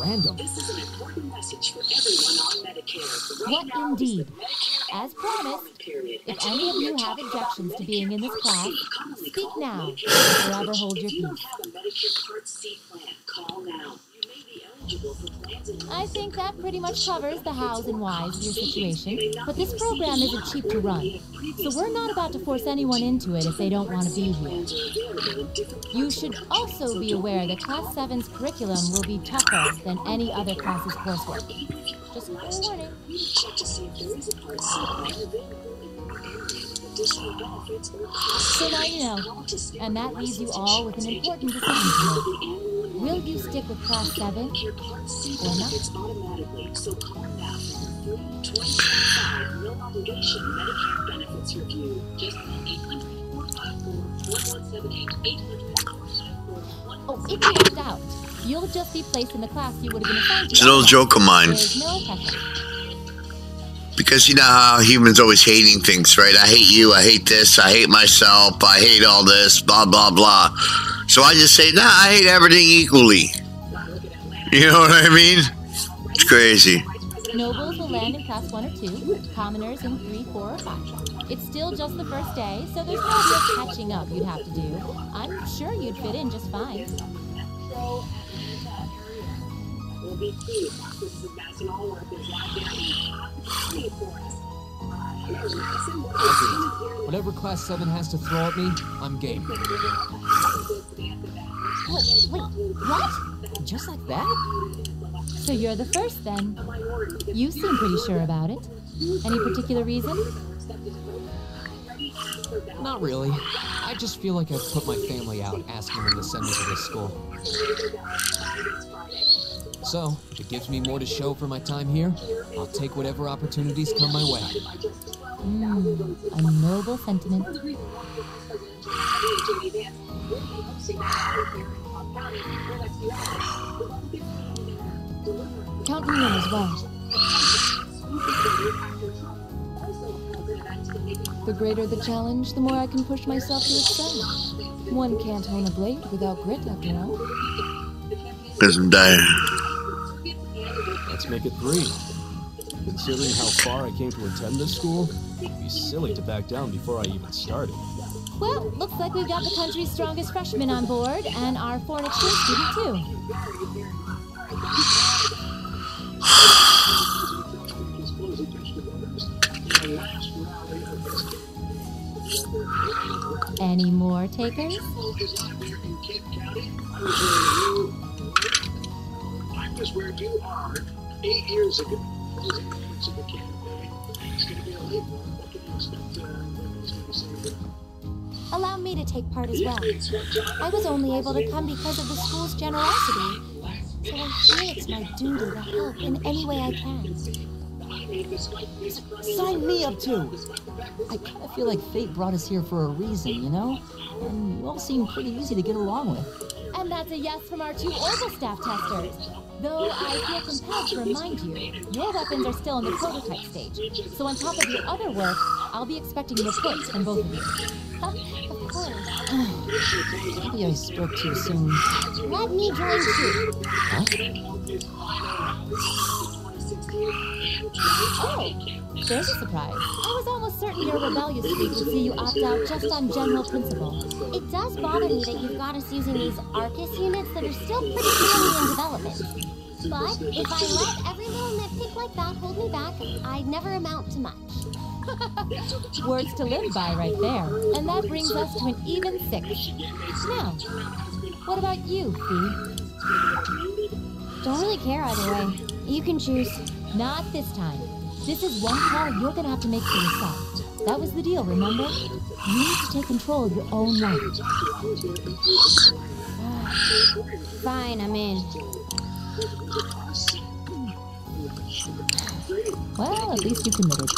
S4: random.
S1: This is an important message for everyone on Medicare. Right
S12: What
S1: now,
S12: indeed?
S1: the Medicare
S12: As promised,
S1: period.
S12: if any of you have objections to being in this class, speak now, or forever hold your
S1: If you
S12: peace.
S1: have a Medicare Part C plan, call now. You may be eligible for plans and
S12: I think that pretty much covers the hows and whys of your situation, but this program isn't cheap to run, so we're not about to force anyone into it if they don't want to be here. You should also be aware that Class 7's curriculum will be tougher than any other class's coursework. Just a warning.
S1: check to see if there is a Part C plan available in your area with additional benefits or costs.
S12: So now you know, and that leaves you all with an important decision to make. Will you stick with Class 7 or not?
S1: It's automatically, so call now for free 2025 no obligation Medicare benefits review. Just call 800
S12: Oh, if you opt out, you'll just be placed in the class you would have been assigned to.
S2: It's an old joke of mine.
S12: There's no pressure.
S2: Because you know how humans always hating things, right? I hate you, I hate this, I hate myself, I hate all this, blah, blah, blah. So I just say, nah, I hate everything equally. You know what I mean? It's crazy.
S12: Nobles will land in class 1 or 2, commoners in 3, 4, or 5. It's still just the first day, so there's no real catching up you'd have to do. I'm sure you'd fit in just fine.
S6: Whatever Class 7 has to throw at me, I'm game.
S12: Wait, what?
S3: Just like that?
S12: So you're the first then. You seem pretty sure about it. Any particular reason?
S6: Not really. I just feel like I've put my family out asking them to send me to this school. So, if it gives me more to show for my time here, I'll take whatever opportunities come my way.
S12: A noble sentiment.
S8: Count me in as well. The greater the challenge, the more I can push myself to excel. One can't hone a blade without grit, after all.
S2: Isn't that?
S9: Let's make it 3. Considering how far I came to attend this school, it'd be silly to back down before I even started.
S12: Well, looks like we've got the country's strongest freshman on board, and our foreign exchange student, too. Any more takers?
S5: I was where you are 8 years ago. Closing moments of the campaign. It's going to be a late one. What can you expect women's going to say?
S7: Allow me to take part as well. I was only able to come because of the school's generosity, so I feel it's my duty to help in any way I can.
S3: Sign me up too! I kind of feel like fate brought us here for a reason, you know? And you all seem pretty easy to get along with.
S12: And that's a yes from our 2 Orbital staff testers. Though I feel compelled to remind you, your weapons are still in the prototype stage. So on top of your other work, I'll be expecting reports from both of you.
S7: Of course.
S3: Maybe I spoke too soon.
S7: Let me join too.
S3: Huh?
S12: Oh, there's a surprise. I was almost certain your rebellious streak would see you opt out just on general principle.
S7: It does bother me that you've got us using these Arcus units that are still pretty early in development. But if I let every little nitpick like that hold me back, I'd never amount to much.
S12: Words to live by right there. And that brings us to an even 6. Now, what about you, Fee?
S7: Don't really care either way. You can choose.
S12: Not this time. This is one call you're gonna have to make for yourself. That was the deal, remember? You need to take control of your own life.
S7: Fine, I'm in.
S12: Well, at least you committed.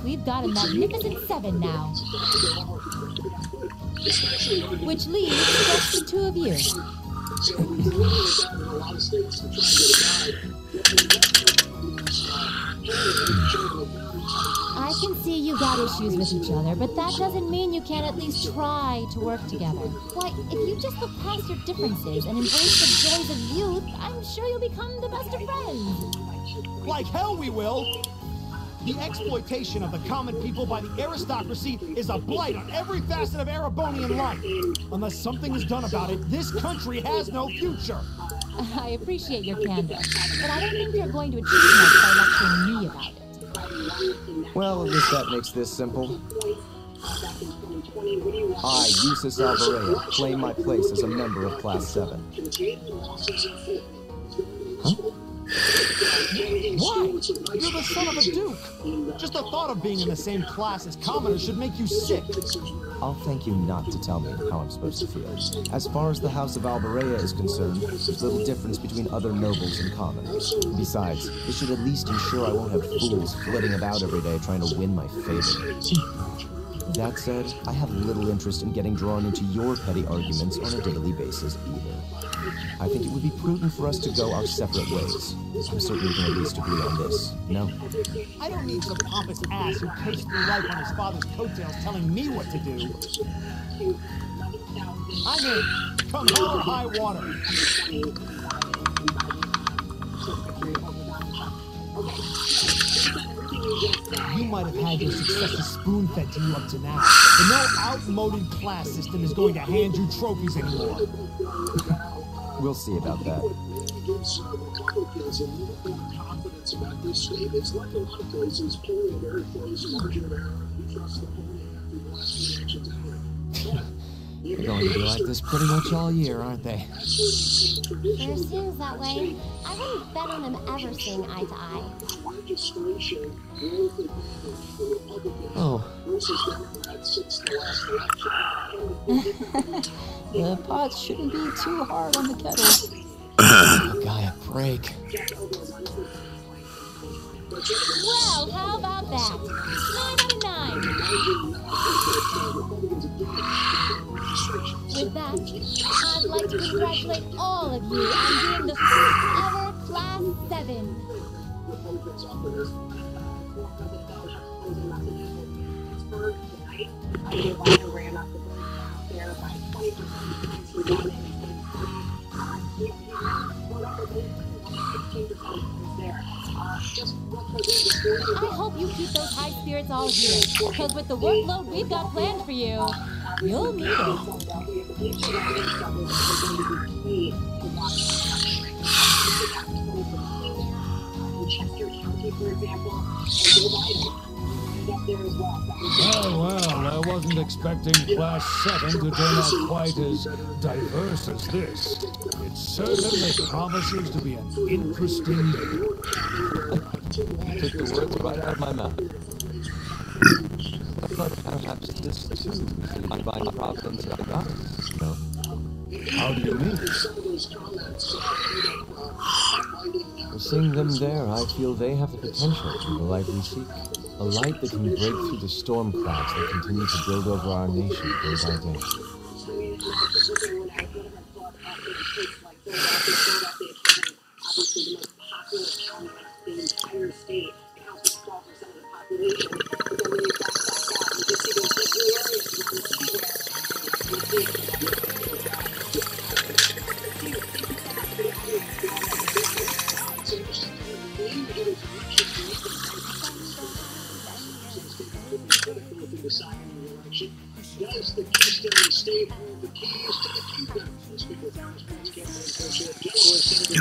S12: We've got a magnificent 7 now. Which leaves just the 2 of you.
S7: I can see
S12: you've got issues with each other, but that doesn't mean you can't at least try to work together. Why, if you just look past your differences and embrace the joys of youth, I'm sure you'll become the best of friends.
S10: Like hell we will! The exploitation of the common people by the aristocracy is a blight on every facet of Erebonian life. Unless something is done about it, this country has no future.
S12: I appreciate your candor, but I don't think you're going to achieve much by lecturing me about it.
S9: Well, at least that makes this simple. I, Eustace Alvarez, claim my place as a member of Class 7. Huh?
S10: Why? You're the son of a duke! Just the thought of being in the same class as commoners should make you sick.
S9: I'll thank you not to tell me how I'm supposed to feel. As far as the House of Alvarea is concerned, there's little difference between other nobles and commoners. Besides, it should at least ensure I won't have fools flitting about every day trying to win my favor. That said, I have little interest in getting drawn into your petty arguments on a daily basis either. I think it would be prudent for us to go our separate ways. I'm certain we can at least agree on this, no?
S10: I don't need some pompous ass who coasted through life on his father's coattails telling me what to do. I'm in. Come hell or high water. You might have had your successes spoon-fed to you up to now, but no outmoded class system is going to hand you trophies anymore.
S9: We'll see about that.
S5: It's like a lot of places, pulling a very close margin of error.
S6: They're going to be like this pretty much all year, aren't they?
S7: Sure seems that way. I wouldn't bet on them ever seeing eye to eye.
S6: Oh.
S3: The pots shouldn't be too hard on the kettle.
S6: Give the guy a break.
S12: Well, how about that? 9 out of 9. With that, I'd like to congratulate all of you on being the first ever Class 7. I hope you keep those high spirits all year, because with the workload we've got planned for you, you'll need it.
S13: Oh, well, I wasn't expecting Class 7 to turn out quite as diverse as this. It certainly promises to be an interesting day.
S6: Took the words right out of my mouth. But perhaps this is my providence I got. No.
S13: How do you mean?
S9: Well, seeing them there, I feel they have the potential to be the light we seek. A light that can break through the storm clouds that continue to build over our nation day by day.
S5: Does the Keystone State hold the keys to the kingdom? Speaker Thomas Pence campaign co-chair General Assembly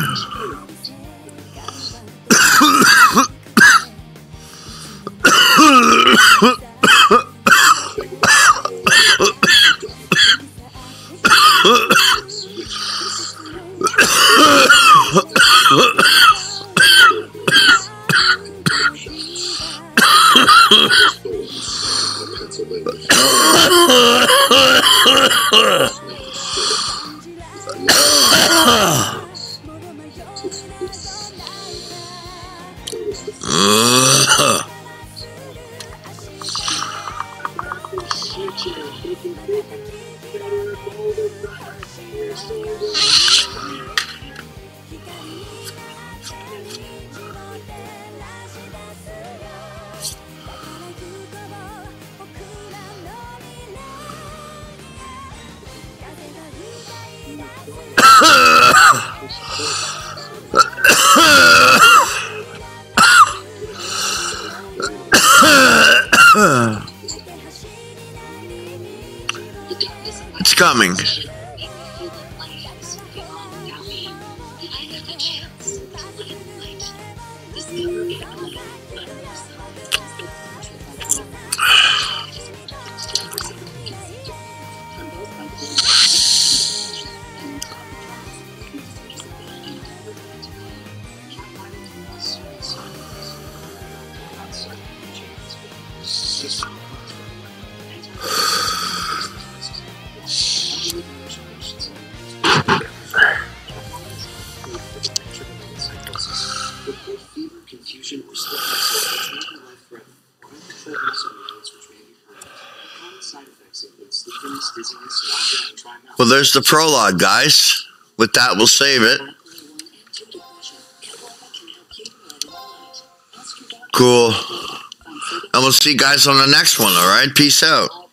S2: It's coming. Well, there's the prologue, guys. With that, we'll save it. Cool. And we'll see you guys on the next one, all right? Peace out.